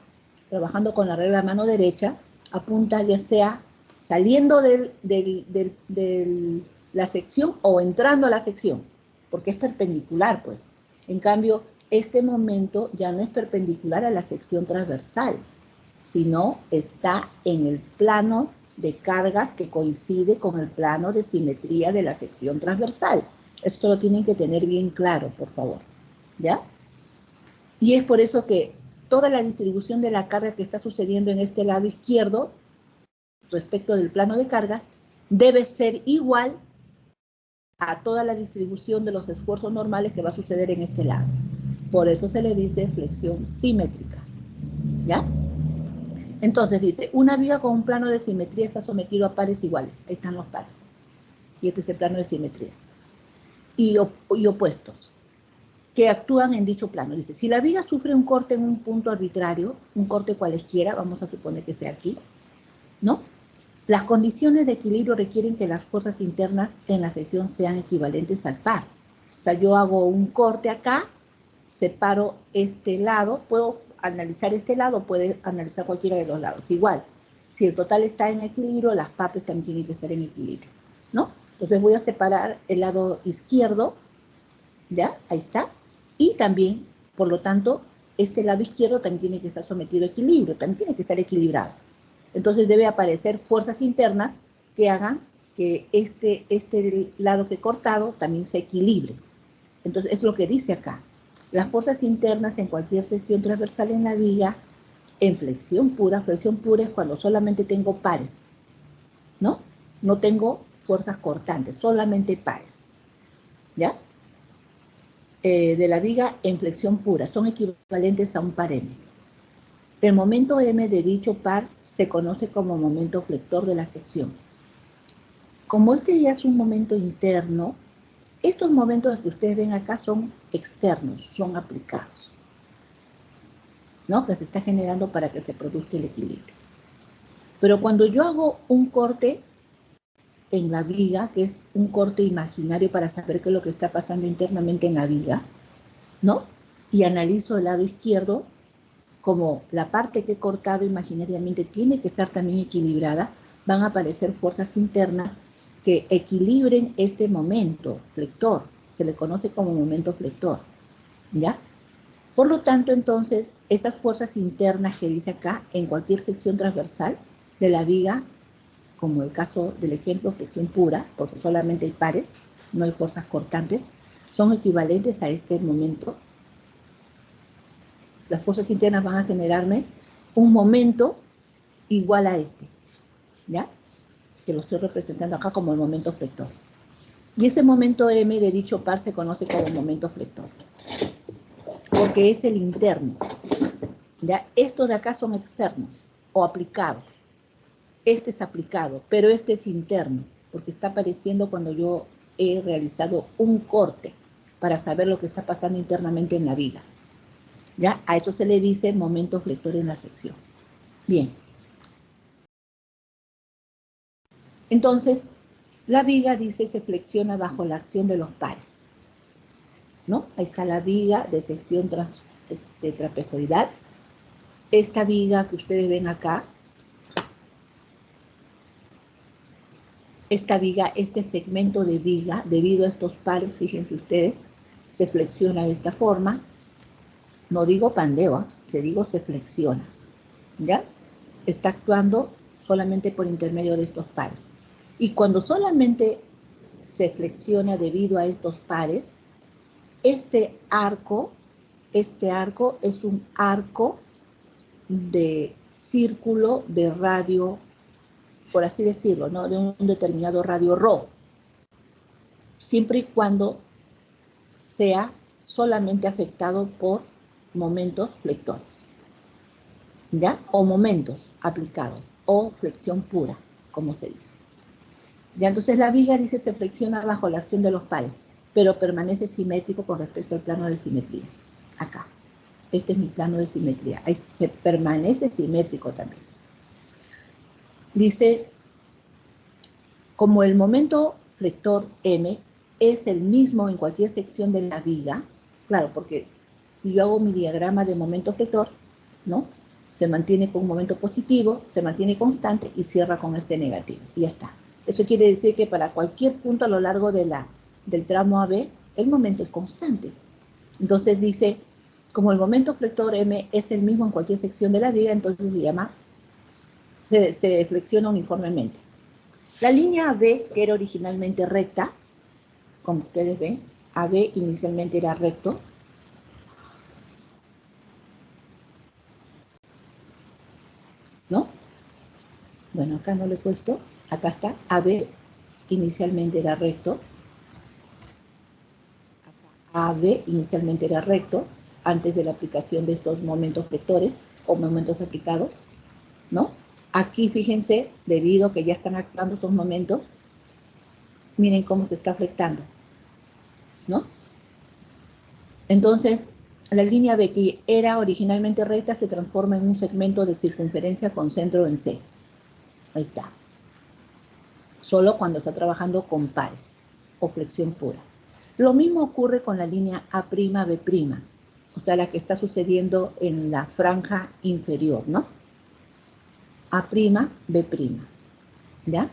trabajando con la regla de mano derecha, apunta ya sea saliendo de la sección o entrando a la sección, porque es perpendicular, pues. En cambio, este momento ya no es perpendicular a la sección transversal, sino está en el plano de cargas que coincide con el plano de simetría de la sección transversal. Esto lo tienen que tener bien claro, por favor, ¿ya? Y es por eso que toda la distribución de la carga que está sucediendo en este lado izquierdo, respecto del plano de cargas, debe ser igual a toda la distribución de los esfuerzos normales que va a suceder en este lado. Por eso se le dice flexión simétrica, ¿ya? Entonces dice, una viga con un plano de simetría está sometido a pares iguales. Ahí están los pares. Y este es el plano de simetría. Y opuestos, que actúan en dicho plano. Dice, si la viga sufre un corte en un punto arbitrario, un corte cualesquiera, vamos a suponer que sea aquí, ¿no? Las condiciones de equilibrio requieren que las fuerzas internas en la sección sean equivalentes al par. O sea, yo hago un corte acá, separo este lado, puedo analizar este lado, puede analizar cualquiera de los lados. Igual, si el total está en equilibrio, las partes también tienen que estar en equilibrio, ¿no? Entonces voy a separar el lado izquierdo, ¿ya? Ahí está. Y también, por lo tanto, este lado izquierdo también tiene que estar sometido a equilibrio, también tiene que estar equilibrado. Entonces debe aparecer fuerzas internas que hagan que este lado que he cortado también se equilibre. Entonces es lo que dice acá. Las fuerzas internas en cualquier sección transversal en la viga, en flexión pura es cuando solamente tengo pares, ¿no? No tengo fuerzas cortantes, solamente pares, ¿ya? De la viga en flexión pura, son equivalentes a un par M. El momento M de dicho par se conoce como momento flector de la sección. Como este ya es un momento interno, estos momentos que ustedes ven acá son externos, son aplicados, ¿no? Que se está generando para que se produzca el equilibrio. Pero cuando yo hago un corte en la viga, que es un corte imaginario para saber qué es lo que está pasando internamente en la viga, ¿no? Y analizo el lado izquierdo, como la parte que he cortado imaginariamente tiene que estar también equilibrada, van a aparecer fuerzas internas que equilibren este momento flector. Se le conoce como momento flector, ¿ya? Por lo tanto, entonces, esas fuerzas internas que dice acá, en cualquier sección transversal de la viga, como el caso del ejemplo flexión pura, porque solamente hay pares, no hay fuerzas cortantes, son equivalentes a este momento. Las fuerzas internas van a generarme un momento igual a este, ¿ya? Que lo estoy representando acá como el momento flector. Y ese momento M de dicho par se conoce como momento flector, porque es el interno, ¿ya? Estos de acá son externos o aplicados. Este es aplicado, pero este es interno, porque está apareciendo cuando yo he realizado un corte para saber lo que está pasando internamente en la viga. ¿Ya? A eso se le dice momento flector en la sección. Bien. Entonces, la viga, dice, se flexiona bajo la acción de los pares. ¿No? Ahí está la viga de sección trapezoidal. Esta viga que ustedes ven acá, esta viga, este segmento de viga, debido a estos pares, fíjense ustedes, se flexiona de esta forma. No digo pandeo, se flexiona. ¿Ya? Está actuando solamente por intermedio de estos pares. Y cuando solamente se flexiona debido a estos pares, este arco es un arco de círculo de radio, por así decirlo, ¿no? De un determinado radio ρ, siempre y cuando sea solamente afectado por momentos flectores, ¿ya? O momentos aplicados, o flexión pura, como se dice. Ya, entonces la viga, dice, se flexiona bajo la acción de los pares, pero permanece simétrico con respecto al plano de simetría. Acá. Este es mi plano de simetría. Ahí se permanece simétrico también. Dice, como el momento flector M es el mismo en cualquier sección de la viga, claro, porque si yo hago mi diagrama de momento flector, ¿no? Se mantiene con un momento positivo, se mantiene constante y cierra con este negativo. Y ya está. Eso quiere decir que para cualquier punto a lo largo de del tramo AB, el momento es constante. Entonces dice, como el momento flector M es el mismo en cualquier sección de la viga, entonces se flexiona uniformemente. La línea AB, que era originalmente recta, como ustedes ven, AB inicialmente era recto. ¿No? Bueno, acá no lo he puesto. Acá está. AB inicialmente era recto. AB inicialmente era recto antes de la aplicación de estos momentos vectores o momentos aplicados, ¿no? Aquí, fíjense, debido a que ya están actuando esos momentos, miren cómo se está flectando, ¿no? Entonces, la línea B, que era originalmente recta, se transforma en un segmento de circunferencia con centro en C. Ahí está. Solo cuando está trabajando con pares o flexión pura. Lo mismo ocurre con la línea A'B', o sea, la que está sucediendo en la franja inferior, ¿no? A'B', ¿ya?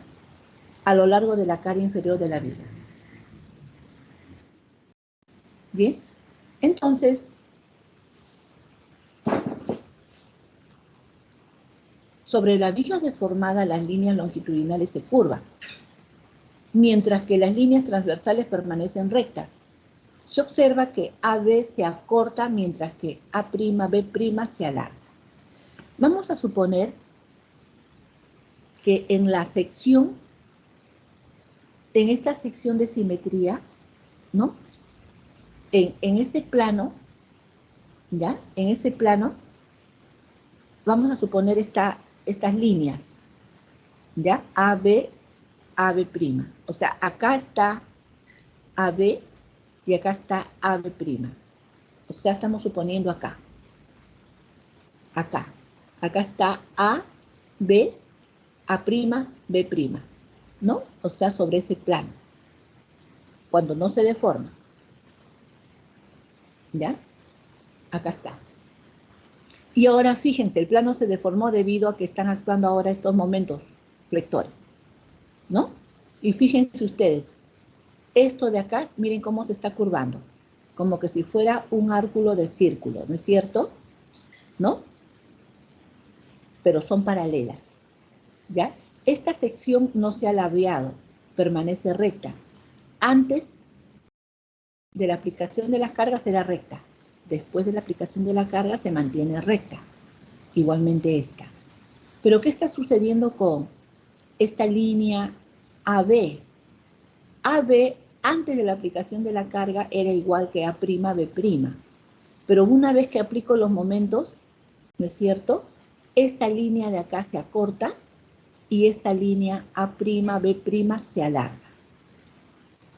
A lo largo de la cara inferior de la viga. Bien, entonces, sobre la viga deformada, las líneas longitudinales se curvan, mientras que las líneas transversales permanecen rectas. Se observa que AB se acorta mientras que A'B' se alarga. Vamos a suponer que en la sección, en esta sección de simetría, ¿no? En ese plano, ¿ya? En ese plano, vamos a suponer estas líneas, ¿ya? AB, AB'. O sea, acá está AB y acá está AB'. O sea, estamos suponiendo acá. Acá. Acá está A, B, A'B', ¿no? O sea, sobre ese plano. Cuando no se deforma. ¿Ya? Acá está. Y ahora, fíjense, el plano se deformó debido a que están actuando ahora estos momentos flectores, ¿no? Y fíjense ustedes, esto de acá, miren cómo se está curvando, como que si fuera un árculo de círculo, ¿no es cierto? ¿No? Pero son paralelas, ¿ya? Esta sección no se ha labiado, permanece recta. Antes de la aplicación de las cargas era recta. Después de la aplicación de la carga se mantiene recta. Igualmente esta. Pero ¿qué está sucediendo con esta línea AB? AB antes de la aplicación de la carga era igual que A'B'. Pero una vez que aplico los momentos, ¿no es cierto? Esta línea de acá se acorta y esta línea A'B' se alarga.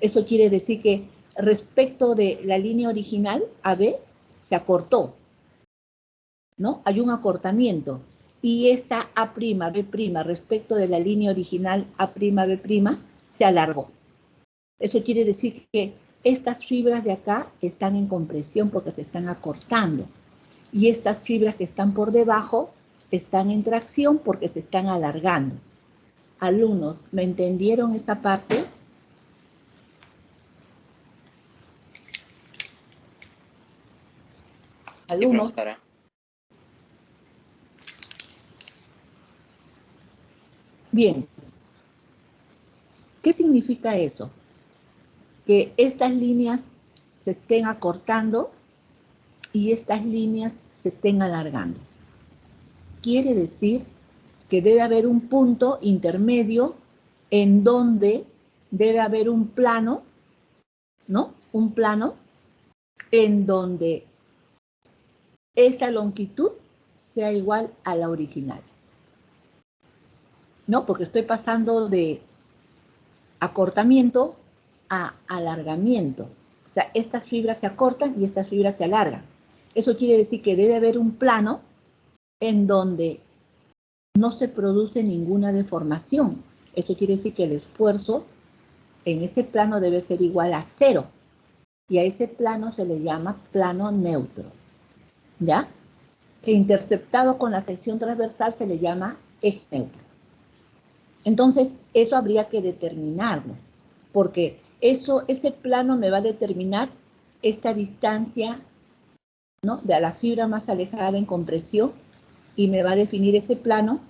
Eso quiere decir que respecto de la línea original, AB se acortó, ¿no? Hay un acortamiento. Y esta A', B' respecto de la línea original A', B' se alargó. Eso quiere decir que estas fibras de acá están en compresión porque se están acortando. Y estas fibras que están por debajo están en tracción porque se están alargando. Alumnos, ¿me entendieron esa parte? Alumnos. Sí, profesora. Bien. ¿Qué significa eso? Que estas líneas se estén acortando y estas líneas se estén alargando. Quiere decir que debe haber un punto intermedio en donde debe haber un plano, ¿no? Un plano en donde esa longitud sea igual a la original. ¿No? Porque estoy pasando de acortamiento a alargamiento. O sea, estas fibras se acortan y estas fibras se alargan. Eso quiere decir que debe haber un plano en donde no se produce ninguna deformación. Eso quiere decir que el esfuerzo en ese plano debe ser igual a 0. Y a ese plano se le llama plano neutro. ¿Ya? Que interceptado con la sección transversal se le llama eje neutro. Entonces, eso habría que determinarlo. Porque ese plano me va a determinar esta distancia, ¿no? De la fibra más alejada en compresión y me va a definir ese plano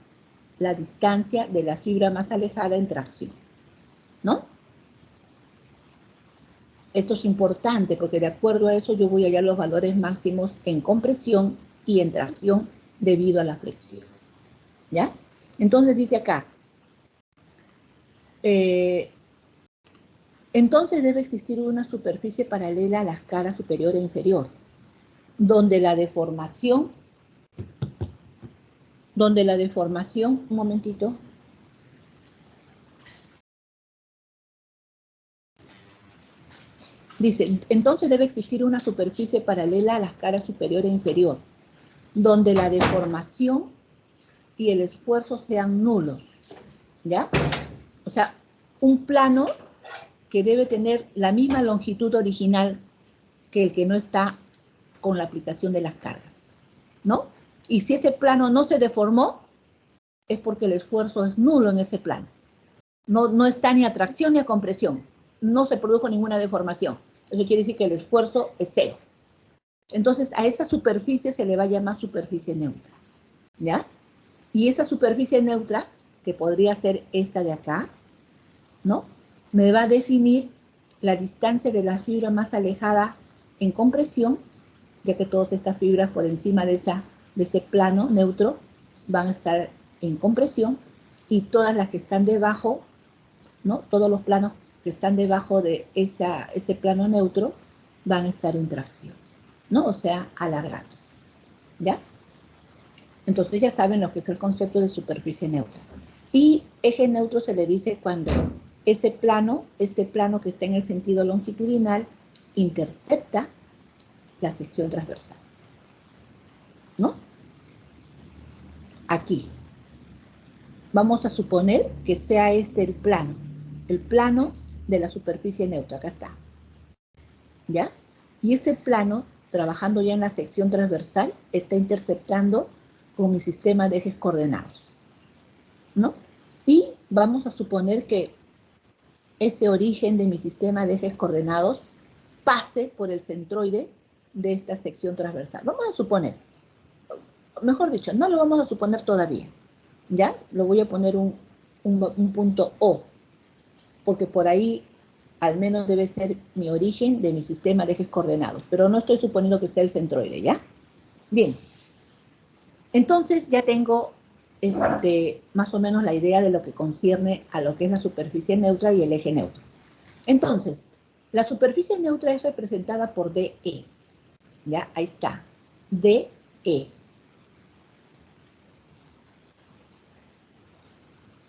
la distancia de la fibra más alejada en tracción, ¿no? Eso es importante porque de acuerdo a eso yo voy a hallar los valores máximos en compresión y en tracción debido a la flexión, ¿ya? Entonces dice acá, entonces debe existir una superficie paralela a las caras superior e inferior, donde la deformación, un momentito, dice, entonces debe existir una superficie paralela a las caras superior e inferior, donde la deformación y el esfuerzo sean nulos, ¿ya? O sea, un plano que debe tener la misma longitud original que el que no está con la aplicación de las cargas, ¿no? Y si ese plano no se deformó, es porque el esfuerzo es nulo en ese plano. No está ni a tracción ni a compresión. No se produjo ninguna deformación. Eso quiere decir que el esfuerzo es 0. Entonces, a esa superficie se le va a llamar superficie neutra, ¿ya? Y esa superficie neutra, que podría ser esta de acá, ¿no? Me va a definir la distancia de la fibra más alejada en compresión, ya que todas estas fibras por encima de ese plano neutro van a estar en compresión y todas las que están debajo, ¿no? Todos los planos que están debajo de ese plano neutro van a estar en tracción, ¿no? O sea, alargándose, ¿ya? Entonces ya saben lo que es el concepto de superficie neutra. Y eje neutro se le dice cuando este plano que está en el sentido longitudinal, intercepta la sección transversal, ¿no? Aquí. Vamos a suponer que sea este el plano de la superficie neutra, acá está, ¿ya? Y ese plano, trabajando ya en la sección transversal, está interceptando con mi sistema de ejes coordenados, ¿no? Y vamos a suponer que ese origen de mi sistema de ejes coordenados pase por el centroide de esta sección transversal. Vamos a suponer, mejor dicho, no lo vamos a suponer todavía, ¿ya? Lo voy a poner un punto O, porque por ahí al menos debe ser mi origen de mi sistema de ejes coordenados, pero no estoy suponiendo que sea el centroide, ¿ya? Bien, entonces ya tengo más o menos la idea de lo que concierne a lo que es la superficie neutra y el eje neutro. Entonces, la superficie neutra es representada por DE, ¿ya? Ahí está, DE.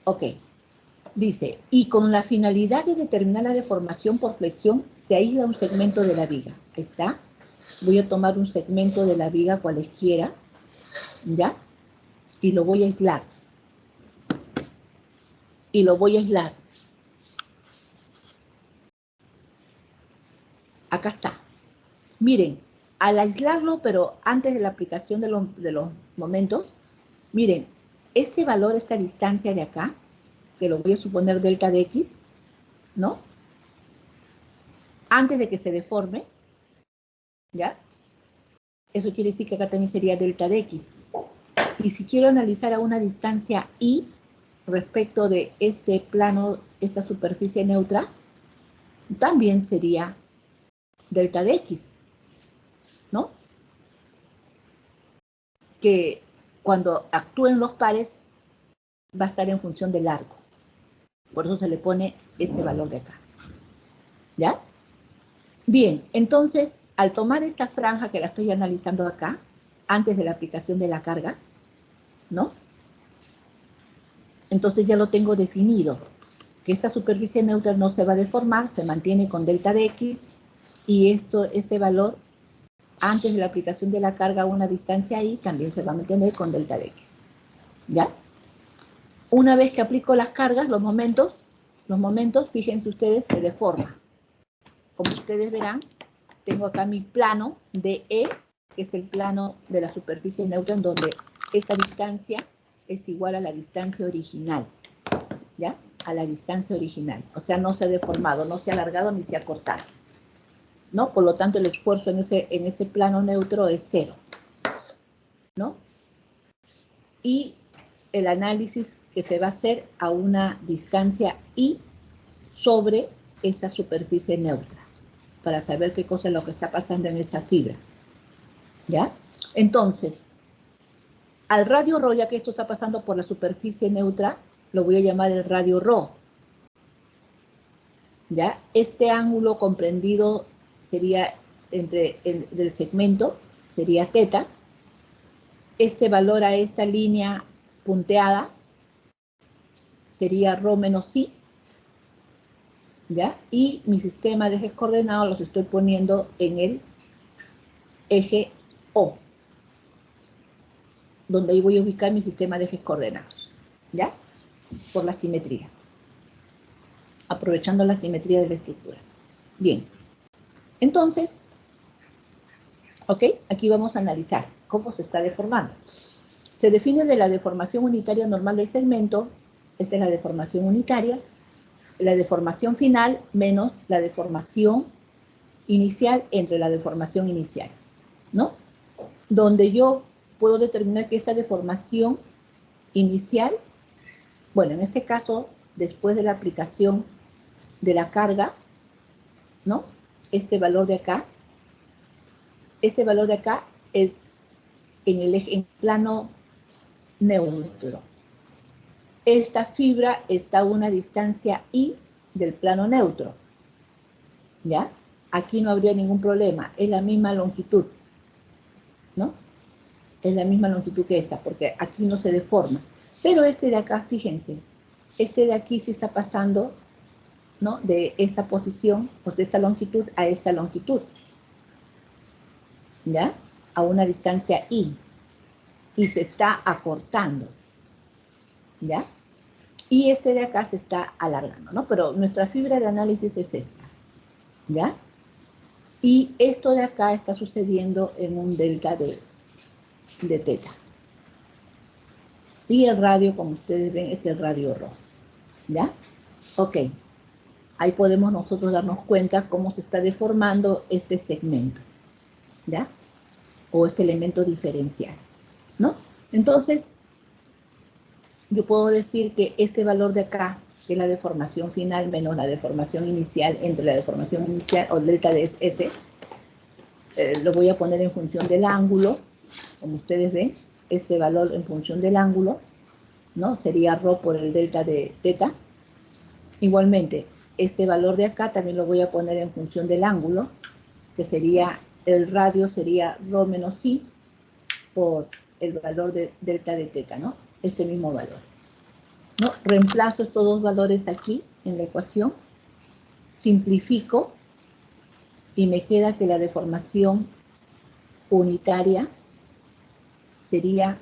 Ok, dice, y con la finalidad de determinar la deformación por flexión, se aísla un segmento de la viga. Ahí está. Voy a tomar un segmento de la viga cualesquiera, ¿ya? Y lo voy a aislar. Y lo voy a aislar. Acá está. Miren, al aislarlo, pero antes de la aplicación de los momentos, miren, este valor, esta distancia de acá, que lo voy a suponer delta de x, ¿no? Antes de que se deforme, ¿ya? Eso quiere decir que acá también sería delta de x. Y si quiero analizar a una distancia y respecto de este plano, esta superficie neutra, también sería delta de x, ¿no? Que cuando actúen los pares va a estar en función del arco. Por eso se le pone este valor de acá. ¿Ya? Bien, entonces, al tomar esta franja que la estoy analizando acá, antes de la aplicación de la carga, ¿no? Entonces ya lo tengo definido, que esta superficie neutra no se va a deformar, se mantiene con delta de x, y este valor, antes de la aplicación de la carga a una distancia y, también se va a mantener con delta de x. ¿Ya? Una vez que aplico las cargas, los momentos, fíjense ustedes, se deforma. Como ustedes verán, tengo acá mi plano de E, que es el plano de la superficie neutra, en donde esta distancia es igual a la distancia original, ¿ya? A la distancia original. O sea, no se ha deformado, no se ha alargado ni se ha cortado, ¿no? Por lo tanto, el esfuerzo en ese plano neutro es 0, ¿no? Y el análisis que se va a hacer a una distancia I sobre esa superficie neutra, para saber qué cosa es lo que está pasando en esa fibra, ¿ya? Entonces, al radio ρ, ya que esto está pasando por la superficie neutra, lo voy a llamar el radio ρ, ¿ya? Este ángulo comprendido sería del segmento, sería θ. Este valor a esta línea punteada sería ρ menos I, ¿ya? Y mi sistema de ejes coordenados los estoy poniendo en el eje O, donde ahí voy a ubicar mi sistema de ejes coordenados, ¿ya? Por la simetría, aprovechando la simetría de la estructura. Bien, entonces, ok, aquí vamos a analizar cómo se está deformando. Se define de la deformación unitaria normal del segmento, esta es la deformación unitaria, la deformación final menos la deformación inicial entre la deformación inicial, ¿no? Donde yo puedo determinar que esta deformación inicial, bueno, en este caso, después de la aplicación de la carga, ¿no? Este valor de acá es en plano neutro. Esta fibra está a una distancia I del plano neutro, ¿ya? Aquí no habría ningún problema, es la misma longitud, ¿no? Es la misma longitud que esta, porque aquí no se deforma. Pero este de acá, fíjense, este de aquí sí está pasando, ¿no? De esta posición, pues de esta longitud a esta longitud, ¿ya? A una distancia I. Y se está acortando, ¿ya? Y este de acá se está alargando, ¿no? Pero nuestra fibra de análisis es esta, ¿ya? Y esto de acá está sucediendo en un delta de θ. Y el radio, como ustedes ven, es el radio ρ, ¿ya? Ok. Ahí podemos nosotros darnos cuenta cómo se está deformando este segmento, ¿ya? O este elemento diferencial, ¿no? Entonces, yo puedo decir que este valor de acá, que es la deformación final menos la deformación inicial entre la deformación inicial, o delta de S, lo voy a poner en función del ángulo, como ustedes ven, este valor en función del ángulo, ¿no? Sería ρ por el delta de θ. Igualmente, este valor de acá también lo voy a poner en función del ángulo, que sería, el radio sería ρ menos I por el valor de delta de θ, ¿no? Este mismo valor, ¿no? Reemplazo estos dos valores aquí en la ecuación, simplifico y me queda que la deformación unitaria sería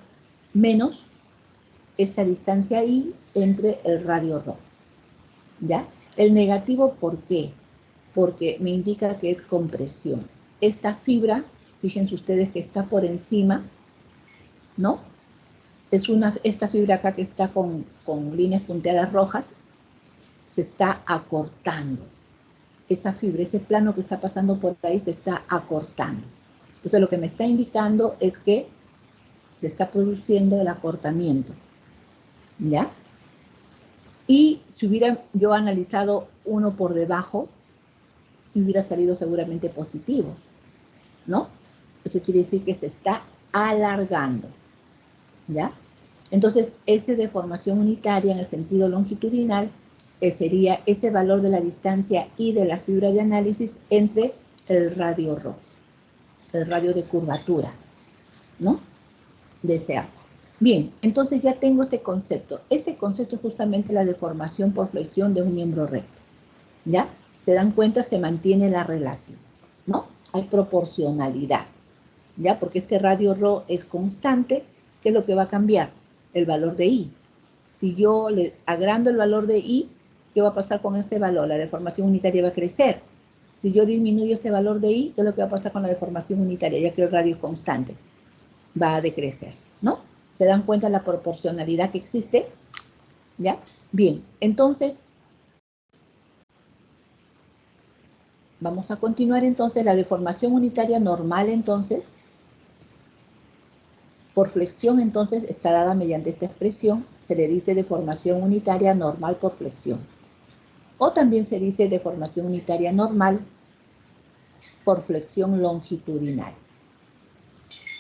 menos esta distancia I entre el radio ρ. ¿Ya? El negativo, ¿por qué? Porque me indica que es compresión. Esta fibra, fíjense ustedes que está por encima, ¿no? Esta fibra acá que está con líneas punteadas rojas, se está acortando. Esa fibra, ese plano que está pasando por ahí se está acortando. Entonces lo que me está indicando es que se está produciendo el acortamiento. ¿Ya? Y si hubiera yo analizado uno por debajo, hubiera salido seguramente positivo, ¿no? Eso quiere decir que se está alargando, ¿ya? Entonces, esa deformación unitaria en el sentido longitudinal sería ese valor de la distancia I de la fibra de análisis entre el radio ρ, el radio de curvatura, ¿no? De ese arco. Bien, entonces ya tengo este concepto. Este concepto es justamente la deformación por flexión de un miembro recto. ¿Ya? Se dan cuenta, se mantiene la relación, ¿no? Hay proporcionalidad, ¿ya? Porque este radio ρ es constante. ¿Qué es lo que va a cambiar? El valor de I. Si yo le agrando el valor de I, ¿qué va a pasar con este valor? La deformación unitaria va a crecer. Si yo disminuyo este valor de I, ¿qué es lo que va a pasar con la deformación unitaria? Ya que el radio es constante, va a decrecer, ¿no? ¿Se dan cuenta de la proporcionalidad que existe? ¿Ya? Bien, entonces, vamos a continuar entonces. La deformación unitaria normal, entonces, por flexión, entonces, está dada mediante esta expresión. Se le dice deformación unitaria normal por flexión. O también se dice deformación unitaria normal por flexión longitudinal.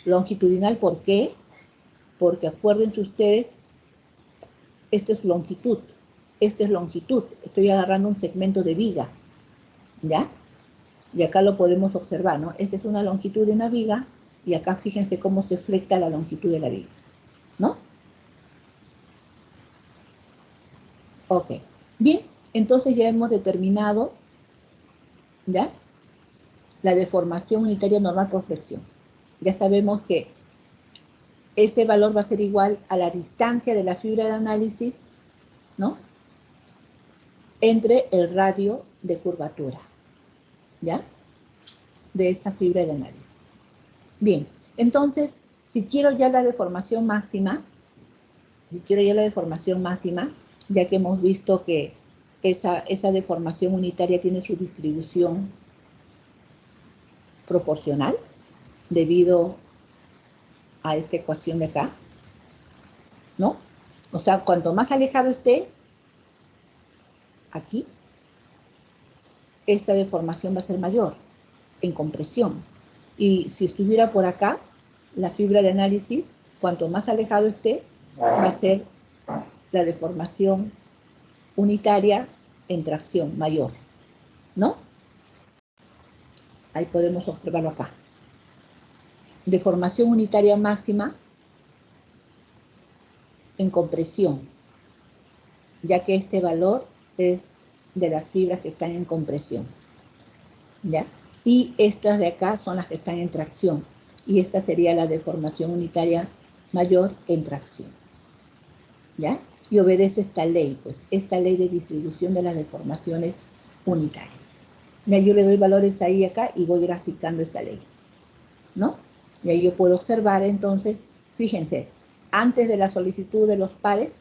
Longitudinal, ¿por qué? Porque acuérdense ustedes, esto es longitud, esto es longitud. Estoy agarrando un segmento de viga, ¿ya? Y acá lo podemos observar, ¿no? Esta es una longitud de una viga y acá fíjense cómo se flecta la longitud de la viga, ¿no? Ok. Bien, entonces ya hemos determinado, ¿ya? La deformación unitaria normal por flexión. Ya sabemos que ese valor va a ser igual a la distancia de la fibra de análisis, ¿no? Entre el radio de curvatura, ¿ya? De esta fibra de análisis. Bien, entonces, si quiero ya la deformación máxima, ya que hemos visto que esa deformación unitaria tiene su distribución proporcional debido a esta ecuación de acá, ¿no? O sea, cuanto más alejado esté, aquí, esta deformación va a ser mayor en compresión. Y si estuviera por acá, la fibra de análisis, cuanto más alejado esté, va a ser la deformación unitaria en tracción mayor, ¿no? Ahí podemos observarlo acá. Deformación unitaria máxima en compresión, ya que este valor es de las fibras que están en compresión, ¿ya? Y estas de acá son las que están en tracción, y esta sería la deformación unitaria mayor en tracción, ¿ya? Y obedece esta ley, pues, esta ley de distribución de las deformaciones unitarias. Ya yo le doy valores ahí acá y voy graficando esta ley, ¿no? Y ahí yo puedo observar entonces, fíjense, antes de la solicitud de los pares,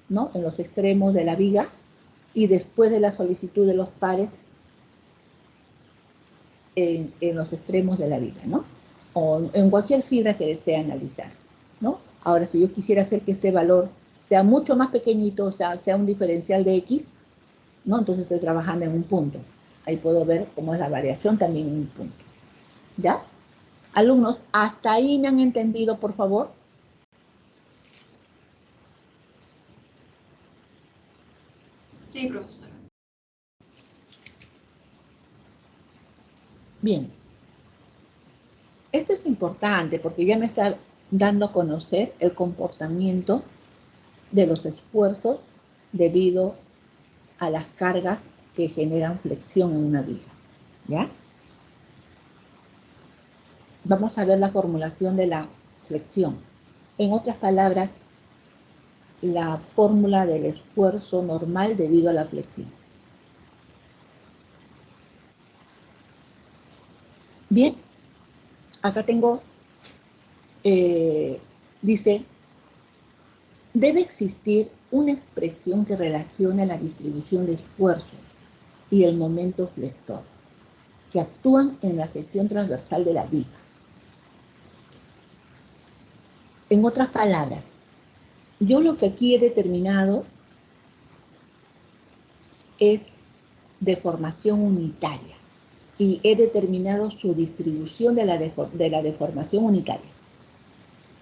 ¿no? En los extremos de la viga, y después de la solicitud de los pares en los extremos de la viga, ¿no? O en cualquier fibra que desee analizar, ¿no? Ahora, si yo quisiera hacer que este valor sea mucho más pequeñito, o sea un diferencial de X, ¿no? Entonces estoy trabajando en un punto. Ahí puedo ver cómo es la variación también en un punto, ¿ya? Alumnos, ¿hasta ahí me han entendido, por favor? Sí, profesora. Bien. Esto es importante porque ya me está dando a conocer el comportamiento de los esfuerzos debido a las cargas que generan flexión en una viga, ¿ya? Vamos a ver la formulación de la flexión. En otras palabras, la fórmula del esfuerzo normal debido a la flexión. Bien, acá tengo, dice, debe existir una expresión que relacione la distribución de esfuerzo y el momento flector, que actúan en la sección transversal de la viga. En otras palabras, yo lo que aquí he determinado es deformación unitaria y he determinado su distribución de la deformación unitaria.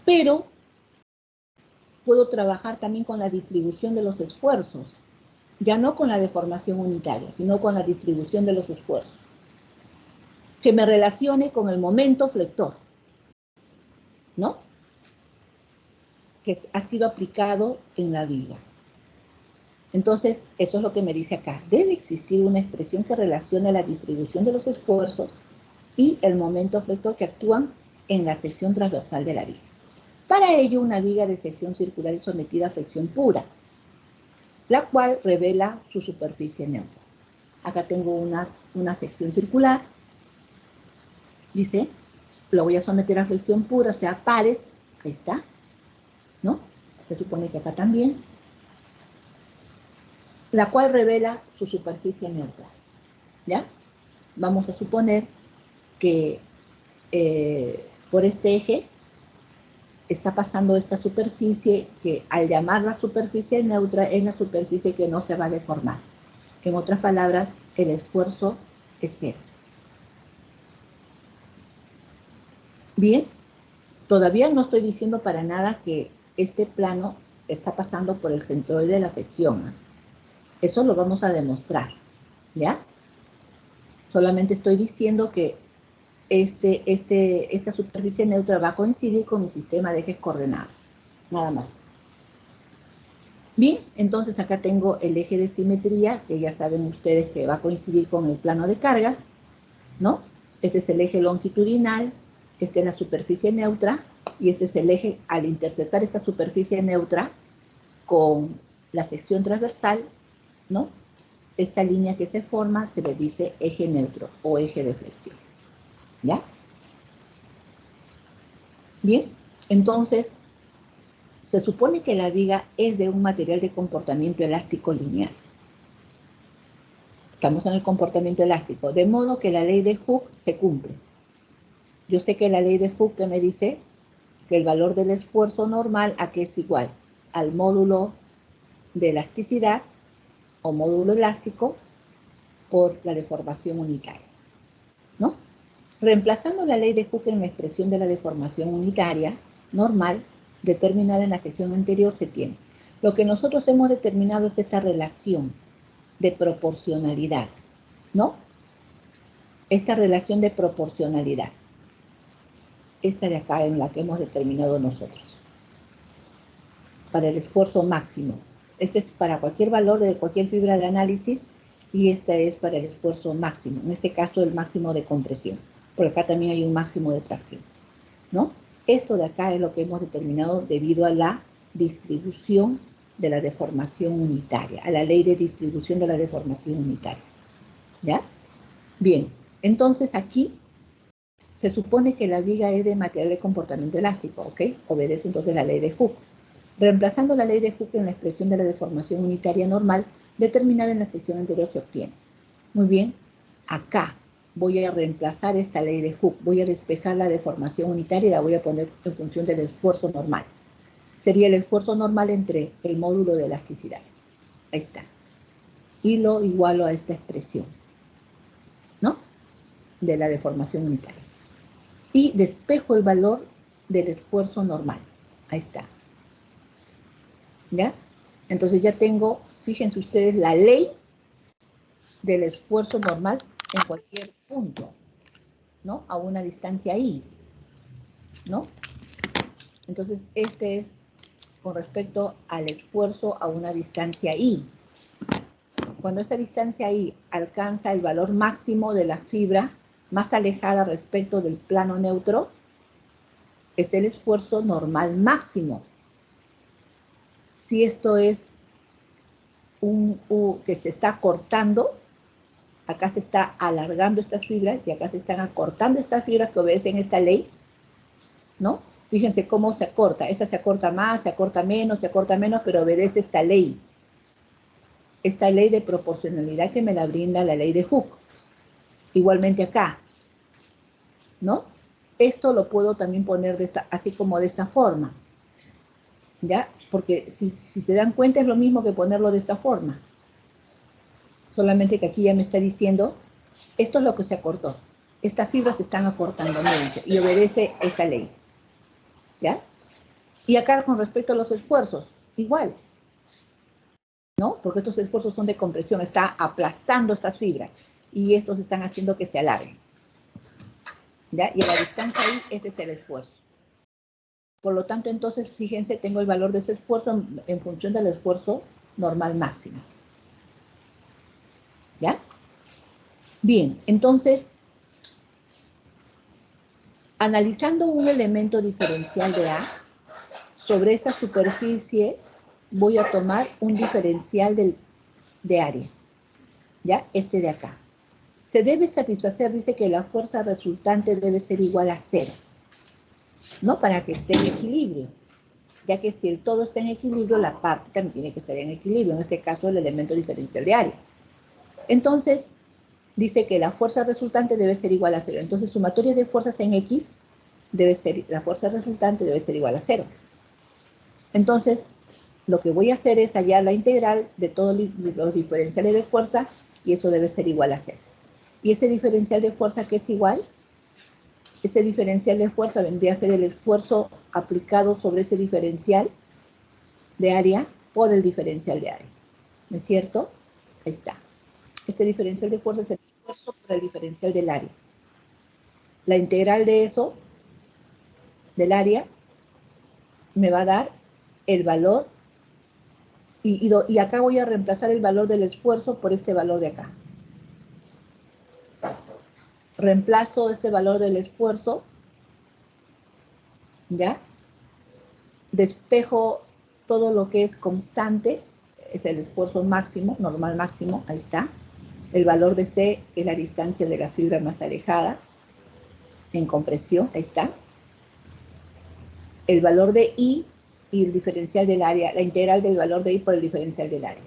Pero puedo trabajar también con la distribución de los esfuerzos, ya no con la deformación unitaria, sino con la distribución de los esfuerzos, que me relacione con el momento flector, ¿no? Que ha sido aplicado en la viga. Entonces, eso es lo que me dice acá. Debe existir una expresión que relacione la distribución de los esfuerzos y el momento flector que actúan en la sección transversal de la viga. Para ello, una viga de sección circular es sometida a flexión pura, la cual revela su superficie neutra. Acá tengo una sección circular. Dice, lo voy a someter a flexión pura, o sea, pares. Ahí está, ¿no? Se supone que acá también. La cual revela su superficie neutra, ¿ya? Vamos a suponer que por este eje está pasando esta superficie que al llamarla superficie neutra es la superficie que no se va a deformar. En otras palabras, el esfuerzo es cero. Bien, todavía no estoy diciendo para nada que este plano está pasando por el centroide de la sección, ¿eh? Eso lo vamos a demostrar, ¿ya? Solamente estoy diciendo que esta superficie neutra va a coincidir con mi sistema de ejes coordenados, nada más. Bien, entonces acá tengo el eje de simetría, que ya saben ustedes que va a coincidir con el plano de cargas, ¿no? Este es el eje longitudinal, esta es la superficie neutra, y este es el eje, al interceptar esta superficie neutra con la sección transversal, ¿no? Esta línea que se forma se le dice eje neutro o eje de flexión, ¿ya? Bien, entonces, se supone que la viga es de un material de comportamiento elástico lineal. Estamos en el comportamiento elástico, de modo que la ley de Hooke se cumple. Yo sé que la ley de Hooke que me dice que el valor del esfuerzo normal a que es igual al módulo de elasticidad o módulo elástico por la deformación unitaria, ¿no? Reemplazando la ley de Hooke en la expresión de la deformación unitaria normal determinada en la sección anterior se tiene. Lo que nosotros hemos determinado es esta relación de proporcionalidad, ¿no? Esta relación de proporcionalidad. Esta de acá en la que hemos determinado nosotros. Para el esfuerzo máximo. Este es para cualquier valor de cualquier fibra de análisis y esta es para el esfuerzo máximo. En este caso el máximo de compresión. Por acá también hay un máximo de tracción, ¿no? Esto de acá es lo que hemos determinado debido a la distribución de la deformación unitaria, a la ley de distribución de la deformación unitaria, ¿ya? Bien, entonces aquí se supone que la viga es de material de comportamiento elástico, ¿ok? Obedece entonces la ley de Hooke. Reemplazando la ley de Hooke en la expresión de la deformación unitaria normal determinada en la sección anterior se obtiene. Muy bien, acá voy a reemplazar esta ley de Hooke, voy a despejar la deformación unitaria y la voy a poner en función del esfuerzo normal. Sería el esfuerzo normal entre el módulo de elasticidad. Ahí está. Y lo igualo a esta expresión, ¿no? De la deformación unitaria. Y despejo el valor del esfuerzo normal. Ahí está. ¿Ya? Entonces ya tengo, fíjense ustedes, la ley del esfuerzo normal en cualquier punto, ¿no? A una distancia I, ¿no? Entonces, este es con respecto al esfuerzo a una distancia I. Cuando esa distancia I alcanza el valor máximo de la fibra más alejada respecto del plano neutro, es el esfuerzo normal máximo. Si esto es un que se está cortando, acá se está alargando estas fibras y acá se están acortando estas fibras que obedecen esta ley, ¿no? Fíjense cómo se acorta. Esta se acorta más, se acorta menos, pero obedece esta ley. Esta ley de proporcionalidad que me la brinda la ley de Hooke. Igualmente acá, ¿no? Esto lo puedo también poner de esta, así como de esta forma, ¿ya? Porque si se dan cuenta es lo mismo que ponerlo de esta forma. Solamente que aquí ya me está diciendo, esto es lo que se acortó. Estas fibras se están acortando, miren, y obedece esta ley, ¿ya? Y acá con respecto a los esfuerzos, igual, ¿no? Porque estos esfuerzos son de compresión, está aplastando estas fibras y estos están haciendo que se alarguen, ¿ya? Y a la distancia ahí, este es el esfuerzo. Por lo tanto, entonces, fíjense, tengo el valor de ese esfuerzo en función del esfuerzo normal máximo, ¿ya? Bien, entonces, analizando un elemento diferencial de A, sobre esa superficie voy a tomar un diferencial de área, ¿ya? Este de acá. Se debe satisfacer, dice que la fuerza resultante debe ser igual a 0, ¿no? Para que esté en equilibrio, ya que si el todo está en equilibrio, la parte también tiene que estar en equilibrio, en este caso el elemento diferencial de área. Entonces, dice que la fuerza resultante debe ser igual a 0. Entonces, sumatoria de fuerzas en X debe ser, la fuerza resultante debe ser igual a 0. Entonces, lo que voy a hacer es hallar la integral de todos los diferenciales de fuerza y eso debe ser igual a 0. ¿Y ese diferencial de fuerza qué es igual? Ese diferencial de fuerza vendría a ser el esfuerzo aplicado sobre ese diferencial de área por el diferencial de área. ¿No es cierto? Ahí está. Este diferencial de fuerza es el esfuerzo por el diferencial del área. La integral de eso, del área, me va a dar el valor y acá voy a reemplazar el valor del esfuerzo por este valor de acá. Reemplazo ese valor del esfuerzo, ¿ya? Despejo todo lo que es constante, es el esfuerzo máximo, normal máximo, ahí está. El valor de C es la distancia de la fibra más alejada, en compresión, ahí está. El valor de I y el diferencial del área, la integral del valor de I por el diferencial del área.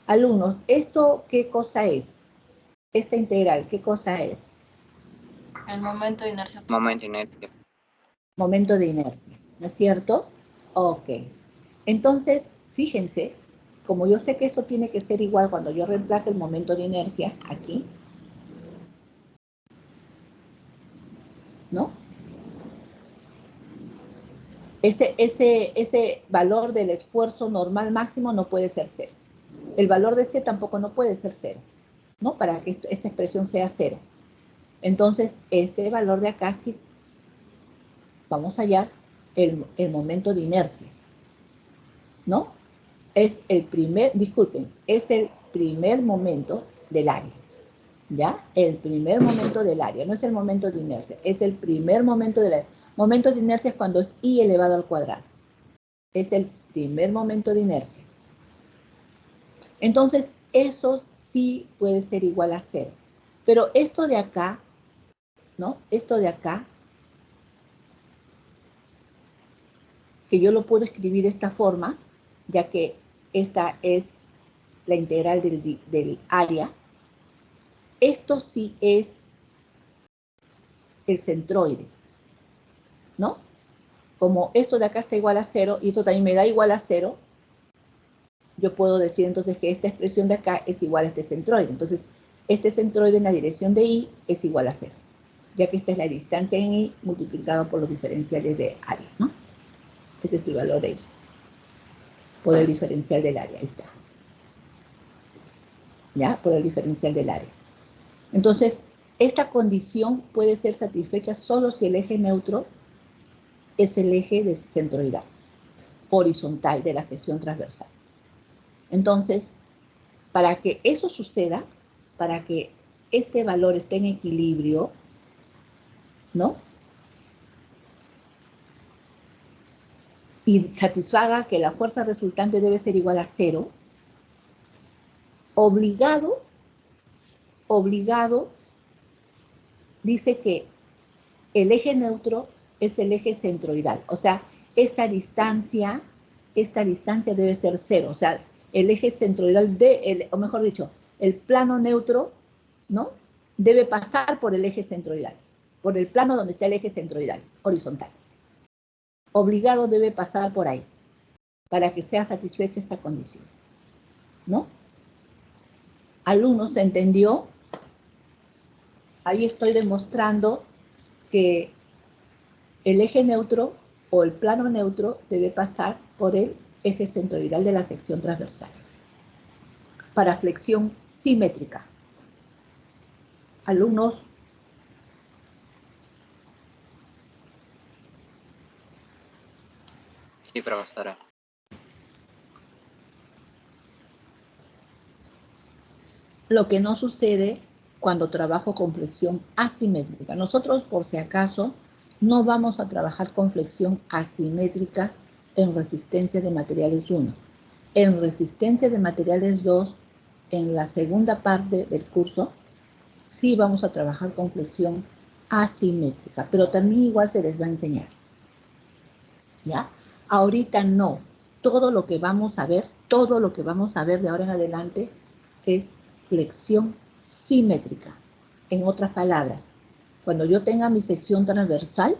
Alumnos, ¿esto qué cosa es? Esta integral, ¿qué cosa es? El momento de inercia. Momento de inercia. Momento de inercia, ¿no es cierto? Ok. Entonces, fíjense, como yo sé que esto tiene que ser igual cuando yo reemplace el momento de inercia aquí, ¿no? Ese valor del esfuerzo normal máximo no puede ser 0. El valor de C tampoco no puede ser 0, ¿no? Para que esta expresión sea 0. Entonces, este valor de acá sí, vamos a hallar el momento de inercia, ¿no? Es el primer, disculpen, es el primer momento del área, ¿ya? El primer momento del área, no es el momento de inercia, es el primer momento del área. Momento de inercia es cuando es I elevado al cuadrado. Es el primer momento de inercia. Entonces, eso sí puede ser igual a 0. Pero esto de acá, ¿no? Esto de acá, que yo lo puedo escribir de esta forma, ya que esta es la integral del área, esto sí es el centroide, ¿no? Como esto de acá está igual a 0 y esto también me da igual a 0, yo puedo decir entonces que esta expresión de acá es igual a este centroide. Entonces, este centroide en la dirección de I es igual a 0, ya que esta es la distancia en I multiplicado por los diferenciales de área, ¿no? Este es el valor de I, por el diferencial del área, ahí está. ¿Ya? Por el diferencial del área. Entonces, esta condición puede ser satisfecha solo si el eje neutro es el eje de centroidal, horizontal de la sección transversal. Entonces, para que eso suceda, para que este valor esté en equilibrio, ¿no? y satisfaga que la fuerza resultante debe ser igual a 0, obligado, dice que el eje neutro es el eje centroidal. O sea, esta distancia debe ser 0. O sea, el eje centroidal, o mejor dicho, el plano neutro, ¿no? Debe pasar por el eje centroidal, por el plano donde está el eje centroidal, horizontal. Obligado debe pasar por ahí, para que sea satisfecha esta condición, ¿no? Alumnos, ¿se entendió? Ahí estoy demostrando que el eje neutro o el plano neutro debe pasar por el eje centroidal de la sección transversal. Para flexión simétrica. Alumnos, Sí, profesora. lo que no sucede cuando trabajo con flexión asimétrica. Nosotros, por si acaso, no vamos a trabajar con flexión asimétrica en resistencia de materiales 1. En resistencia de materiales 2, en la segunda parte del curso, sí vamos a trabajar con flexión asimétrica, pero también igual se les va a enseñar. ¿Ya? Ahorita no. Todo lo que vamos a ver de ahora en adelante es flexión simétrica. En otras palabras, cuando yo tenga mi sección transversal,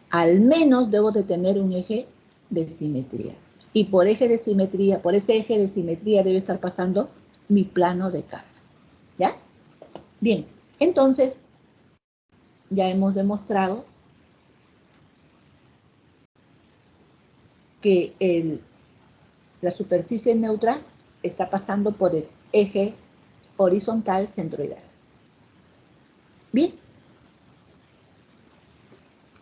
al menos debo de tener un eje de simetría. Y por ese eje de simetría debe estar pasando mi plano de cargas. ¿Ya? Bien, entonces, ya hemos demostrado que la superficie neutra está pasando por el eje horizontal centroidal. Bien.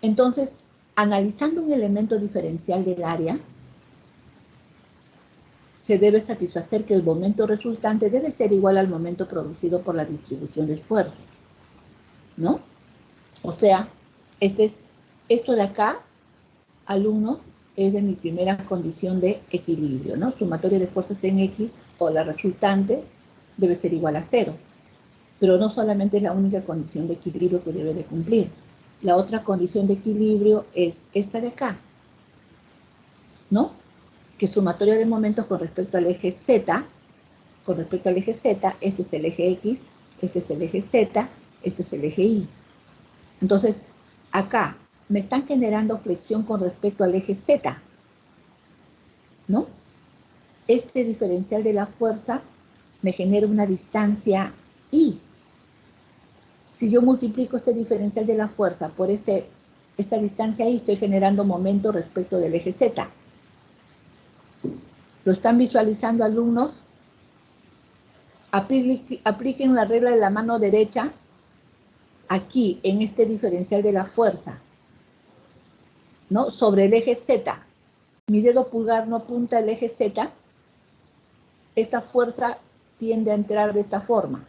Entonces, analizando un elemento diferencial del área, se debe satisfacer que el momento resultante debe ser igual al momento producido por la distribución de esfuerzo, ¿no? O sea, esto de acá, alumnos, es de mi primera condición de equilibrio, ¿no? Sumatoria de esfuerzos en X o la resultante debe ser igual a 0. Pero no solamente es la única condición de equilibrio que debe de cumplir. La otra condición de equilibrio es esta de acá, ¿no? Que sumatoria de momentos con respecto al eje Z, este es el eje X, este es el eje Z, este es el eje Y. Entonces, acá me están generando flexión con respecto al eje Z, ¿no? Este diferencial de la fuerza me genera una distancia Y. Si yo multiplico este diferencial de la fuerza por esta distancia Y, estoy generando momento respecto del eje Z. ¿Lo están visualizando, alumnos? Apliquen la regla de la mano derecha aquí, en este diferencial de la fuerza, ¿no? Sobre el eje Z. Mi dedo pulgar no apunta al eje Z. Esta fuerza tiende a entrar de esta forma,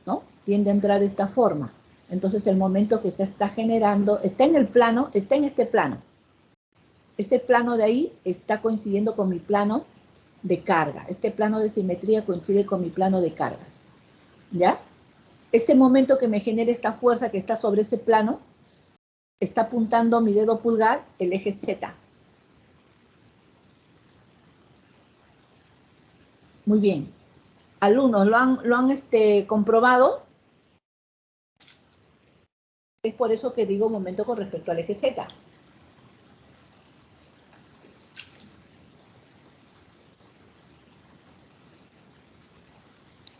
¿no? Tiende a entrar de esta forma. Entonces el momento que se está generando está en el plano, está en este plano. Este plano de ahí está coincidiendo con mi plano de carga. Este plano de simetría coincide con mi plano de cargas. ¿Ya? Ese momento que me genera esta fuerza que está sobre ese plano, está apuntando mi dedo pulgar el eje Z. Muy bien. Alumnos, ¿lo han comprobado? Es por eso que digo momento con respecto al eje Z.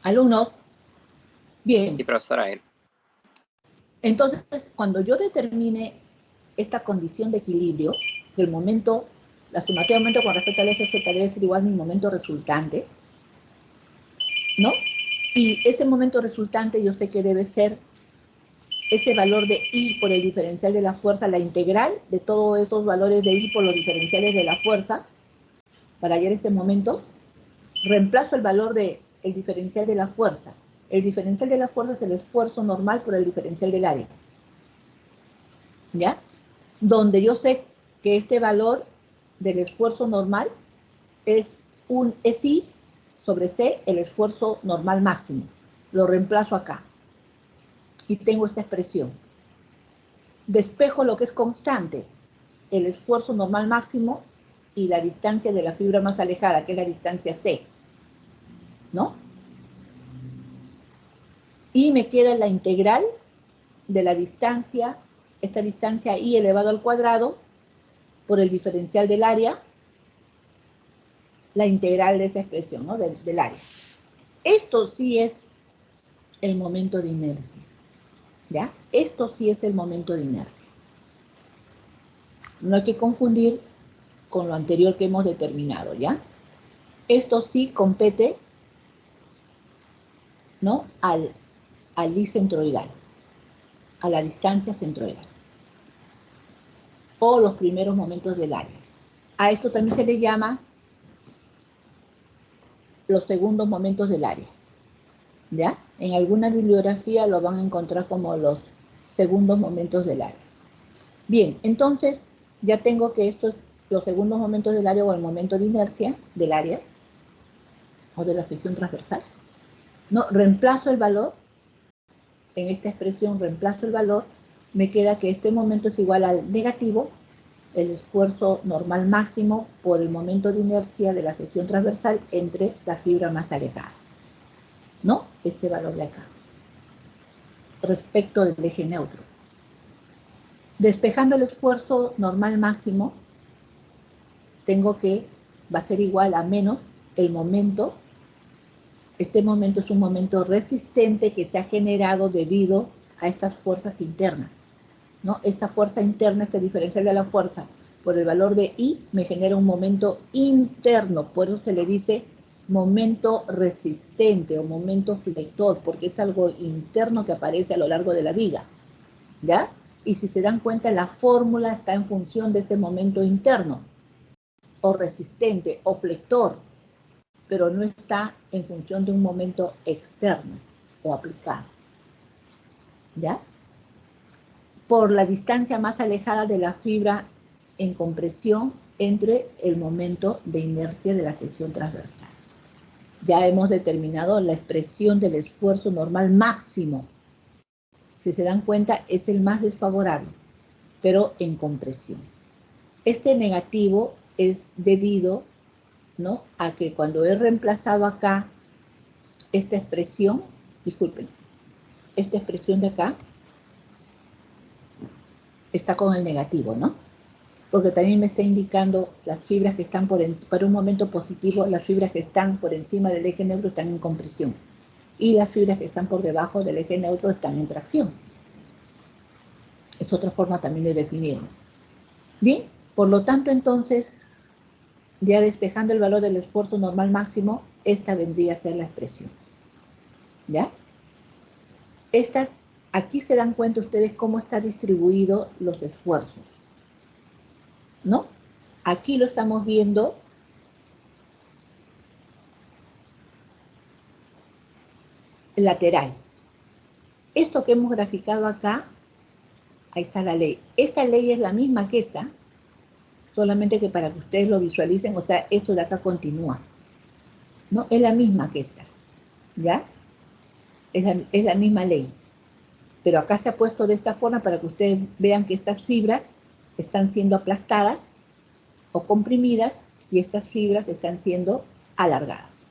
Alumnos, bien. Sí, profesora. Entonces, cuando yo determine esta condición de equilibrio, que el momento, la sumatoria de momento con respecto al eje Z debe ser igual a mi momento resultante, ¿no? Y ese momento resultante yo sé que debe ser ese valor de I por el diferencial de la fuerza, la integral de todos esos valores de I por los diferenciales de la fuerza, para hallar ese momento, reemplazo el valor del diferencial de la fuerza. El diferencial de la fuerza es el esfuerzo normal por el diferencial del área. ¿Ya? Donde yo sé que este valor del esfuerzo normal es un SI sobre C, el esfuerzo normal máximo. Lo reemplazo acá. Y tengo esta expresión. Despejo lo que es constante, el esfuerzo normal máximo y la distancia de la fibra más alejada, que es la distancia C, ¿no? Y me queda la integral de la distancia, esta distancia I elevado al cuadrado, por el diferencial del área, la integral de esa expresión, ¿no? Del área. Esto sí es el momento de inercia, ¿ya? Esto sí es el momento de inercia. No hay que confundir con lo anterior que hemos determinado, ¿ya? Esto sí compete, ¿no? Al I centroidal, a la distancia centroidal, o los primeros momentos del área. A esto también se le llama los segundos momentos del área, ¿ya? En alguna bibliografía lo van a encontrar como los segundos momentos del área. Bien, entonces ya tengo que estos los segundos momentos del área o el momento de inercia del área o de la sección transversal. No, reemplazo el valor, en esta expresión reemplazo el valor, me queda que este momento es igual al negativo, el esfuerzo normal máximo por el momento de inercia de la sección transversal entre la fibra más alejada, ¿no? Este valor de acá, respecto del eje neutro. Despejando el esfuerzo normal máximo, tengo que, va a ser igual a menos el momento. Este momento es un momento resistente que se ha generado debido a estas fuerzas internas, ¿no? Esta fuerza interna, este diferencial de la fuerza por el valor de I, me genera un momento interno, por eso se le dice momento resistente o momento flector, porque es algo interno que aparece a lo largo de la viga, ¿ya? Y si se dan cuenta, la fórmula está en función de ese momento interno, o resistente, o flector, pero no está en función de un momento externo o aplicado, ¿ya? Por la distancia más alejada de la fibra en compresión entre el momento de inercia de la sección transversal. Ya hemos determinado la expresión del esfuerzo normal máximo. Si se dan cuenta, es el más desfavorable, pero en compresión. Este negativo es debido, ¿no?, a que cuando he reemplazado acá esta expresión, disculpen, esta expresión de acá está con el negativo, ¿no? Porque también me está indicando las fibras que están para un momento positivo, las fibras que están por encima del eje neutro están en compresión. Y las fibras que están por debajo del eje neutro están en tracción. Es otra forma también de definirlo. Bien, por lo tanto entonces, ya despejando el valor del esfuerzo normal máximo, esta vendría a ser la expresión. ¿Ya? Aquí se dan cuenta ustedes cómo está distribuido los esfuerzos, ¿no? Aquí lo estamos viendo lateral. Esto que hemos graficado acá, ahí está la ley. Esta ley es la misma que esta, solamente que para que ustedes lo visualicen, o sea, esto de acá continúa, ¿no? Es la misma que esta, ¿ya? Es la misma ley. Pero acá se ha puesto de esta forma para que ustedes vean que estas fibras están siendo aplastadas o comprimidas y estas fibras están siendo alargadas,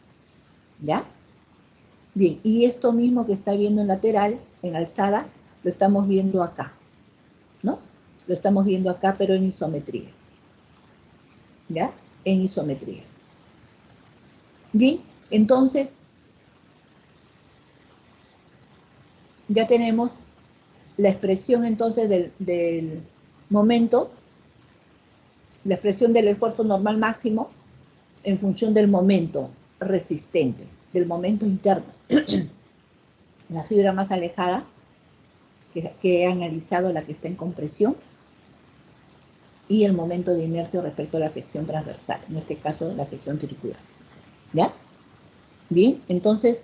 ¿ya? Bien, y esto mismo que está viendo en lateral, en alzada, lo estamos viendo acá, ¿no? Lo estamos viendo acá, pero en isometría, ¿ya? En isometría. Bien, entonces, ya tenemos la expresión entonces del momento, la expresión del esfuerzo normal máximo en función del momento resistente, del momento interno. La fibra más alejada, que he analizado, la que está en compresión, y el momento de inercia respecto a la sección transversal, en este caso la sección circular. ¿Ya? Bien, entonces,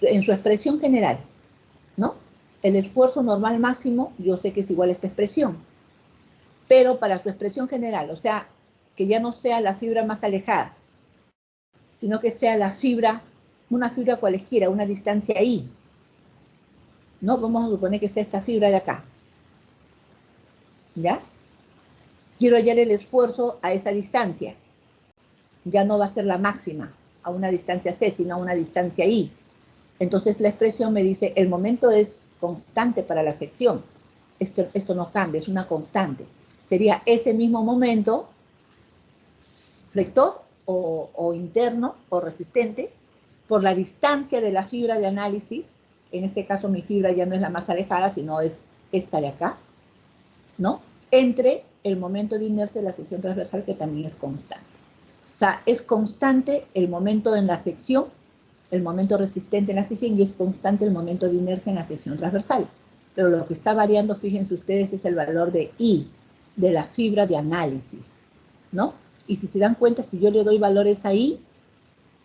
en su expresión general, ¿no? El esfuerzo normal máximo, yo sé que es igual a esta expresión. pero para su expresión general, o sea, que ya no sea la fibra más alejada, sino que sea la fibra, una fibra cualesquiera, una distancia I. ¿No? Vamos a suponer que sea esta fibra de acá. ¿Ya? Quiero hallar el esfuerzo a esa distancia. Ya no va a ser la máxima a una distancia C, sino a una distancia I. Entonces la expresión me dice, el momento es constante para la sección. Esto no cambia, es una constante. Sería ese mismo momento, flector o interno o resistente, por la distancia de la fibra de análisis. En este caso mi fibra ya no es la más alejada, sino es esta de acá, ¿no? Entre el momento de inercia de la sección transversal, que también es constante. O sea, es constante el momento en la sección, el momento resistente en la sección, y es constante el momento de inercia en la sección transversal. Pero lo que está variando, fíjense ustedes, es el valor de I, de la fibra de análisis, ¿no? Y si se dan cuenta, si yo le doy valores a I,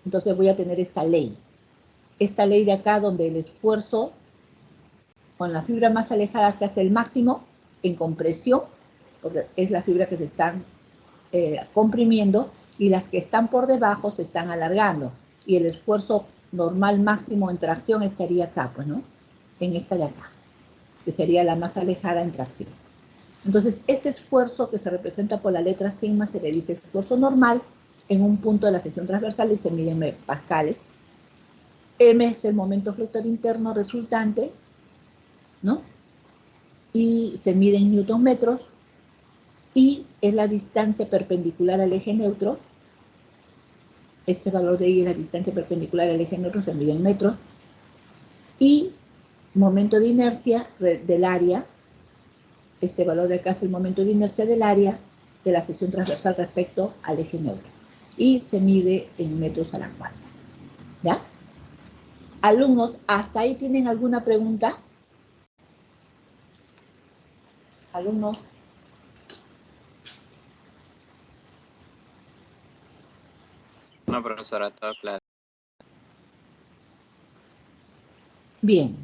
entonces voy a tener esta ley. Esta ley de acá, donde el esfuerzo con la fibra más alejada se hace el máximo en compresión, porque es la fibra que se están comprimiendo, y las que están por debajo se están alargando. Y el esfuerzo normal máximo en tracción estaría acá, pues, ¿no? En esta de acá, que sería la más alejada en tracción. Entonces, este esfuerzo que se representa por la letra sigma se le dice esfuerzo normal en un punto de la sección transversal y se mide en pascales. M es el momento flector interno resultante, ¿no? Y se mide en newton metros. Y es la distancia perpendicular al eje neutro. Este valor de I es la distancia perpendicular al eje neutro, se mide en metros. Y momento de inercia del área. Este valor de acá es el momento de inercia del área de la sección transversal respecto al eje neutro. Y se mide en metros a la cuarta. ¿Ya? Alumnos, ¿hasta ahí tienen alguna pregunta? Alumnos. No, profesora, todo claro. Bien.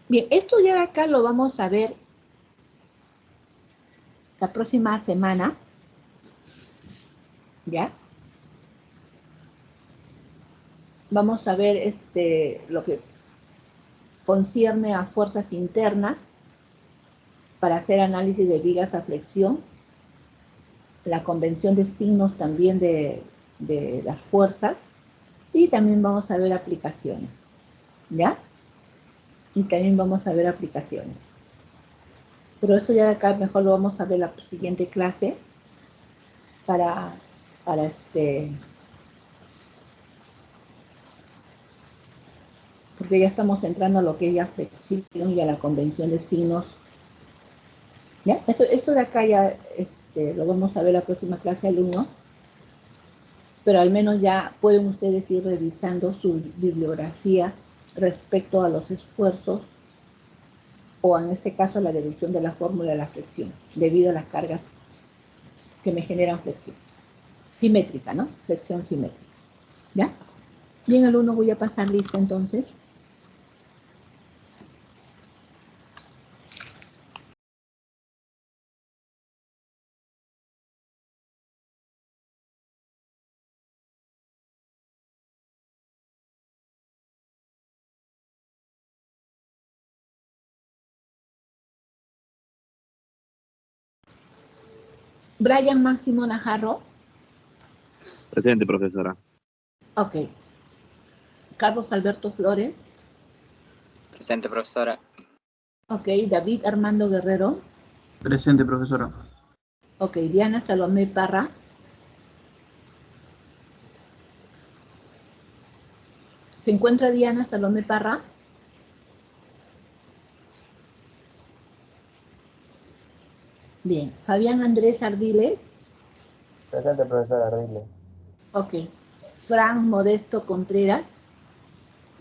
Bien, esto ya de acá lo vamos a ver la próxima semana. ¿Ya? Vamos a ver lo que concierne a fuerzas internas para hacer análisis de vigas a flexión, la convención de signos también de las fuerzas, y también vamos a ver aplicaciones, ¿ya? Y también vamos a ver aplicaciones. Pero esto ya de acá mejor lo vamos a ver la siguiente clase para porque ya estamos entrando a lo que es ya flexión y a la convención de signos. ¿Ya? Esto de acá ya lo vamos a ver la próxima clase, alumnos, pero al menos ya pueden ustedes ir revisando su bibliografía respecto a los esfuerzos, o en este caso la deducción de la fórmula de la flexión, debido a las cargas que me generan flexión. Simétrica, ¿no? Flexión simétrica. ¿Ya? Bien, alumnos, voy a pasar lista entonces. Brian Máximo Najarro. Presente, profesora. Ok. Carlos Alberto Flores. Presente, profesora. Ok. David Armando Guerrero. Presente, profesora. Ok. Diana Salomé Parra. ¿Se encuentra Diana Salomé Parra? Bien. Fabián Andrés Ardiles. Presente, profesora Ardiles. Ok. Frank Modesto Contreras.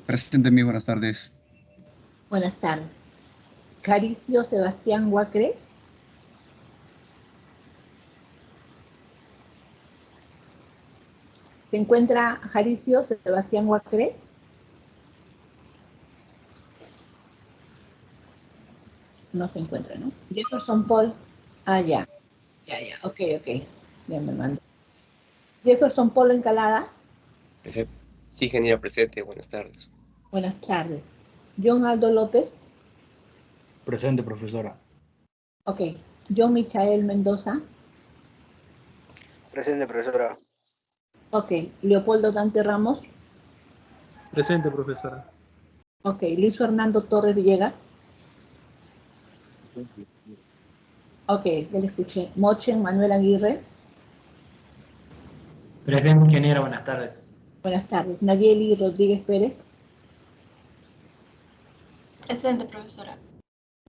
Presente, muy buenas tardes. Buenas tardes. Caricio Sebastián Huacre. ¿Se encuentra Jaricio Sebastián Huacre? No se encuentra, ¿no? Jefferson Paul. Ah, ya. Ya. Ok. Ya me mando. Jefferson Paul Encalada. Sí, ingeniero presente. Buenas tardes. Buenas tardes. John Aldo López. Presente, profesora. Ok. John Michael Mendoza. Presente, profesora. Ok. Leopoldo Dante Ramos. Presente, profesora. Ok. Luis Fernando Torres Villegas. Ok, ya le escuché. Mochen Manuel Aguirre. Presente, ingeniero. Buenas tardes. Buenas tardes. Nayeli Rodríguez Pérez. Presente, profesora.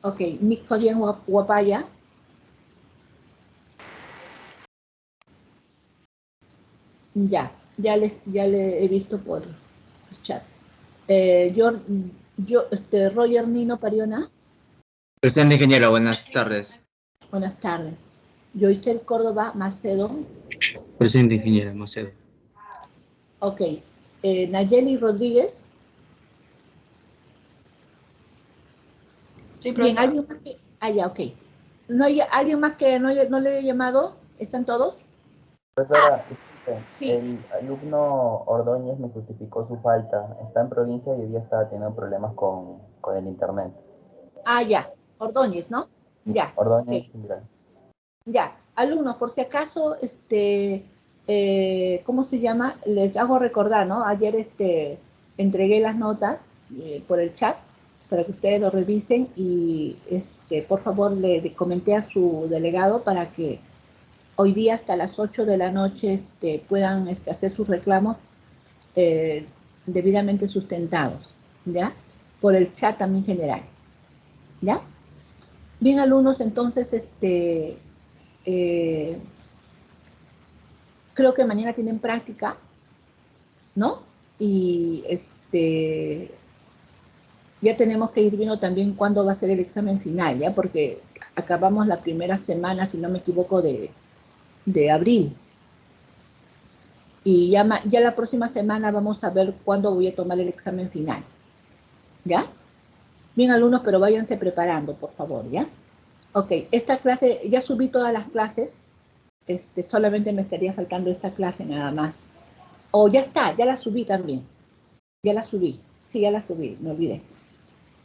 Ok. Nick Fabián Guapaya. Ya le he visto por el chat. Roger Nino Pariona. Presente, ingeniero. Buenas tardes. Buenas tardes. Joycel Córdoba Macedo. Presente, ingeniero Macedo. Ok. Nayeli Rodríguez. Sí, Bien, profesora. ¿alguien más que...? Ah, ya, ok. ¿No hay alguien más que no le he llamado? ¿Están todos? Profesora, Sí. el alumno Ordóñez me justificó su falta. Está en provincia y hoy día está teniendo problemas con el internet. Ah, ya. Ordóñez, ¿no? Ya. Ordóñez, Ok. mira. Ya. Alumnos, por si acaso, ¿cómo se llama? Les hago recordar, ¿no? Ayer entregué las notas por el chat para que ustedes lo revisen y por favor le comenté a su delegado para que hoy día hasta las 8 de la noche puedan hacer sus reclamos debidamente sustentados, ¿ya? Por el chat también general, ¿ya? Bien, alumnos, entonces, creo que mañana tienen práctica, ¿no? Y ya tenemos que ir viendo también cuándo va a ser el examen final, ¿ya? Porque acabamos la primera semana, si no me equivoco, de abril. Y ya la próxima semana vamos a ver cuándo voy a tomar el examen final, ¿ya? Bien, alumnos, pero váyanse preparando, por favor, ¿ya? Ok, esta clase, ya subí todas las clases, solamente me estaría faltando esta clase nada más. O ya está, ya la subí también. Ya la subí, sí, ya la subí, me olvidé.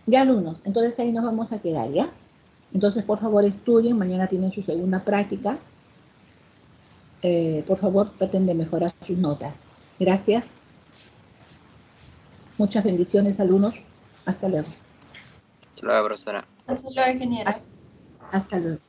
Ya, alumnos, entonces ahí nos vamos a quedar, ¿ya? Entonces, por favor, estudien, mañana tienen su segunda práctica. Por favor, traten de mejorar sus notas. Gracias. Muchas bendiciones, alumnos. Hasta luego. Hasta luego, profesora. Hasta luego, ingeniera. Hasta luego.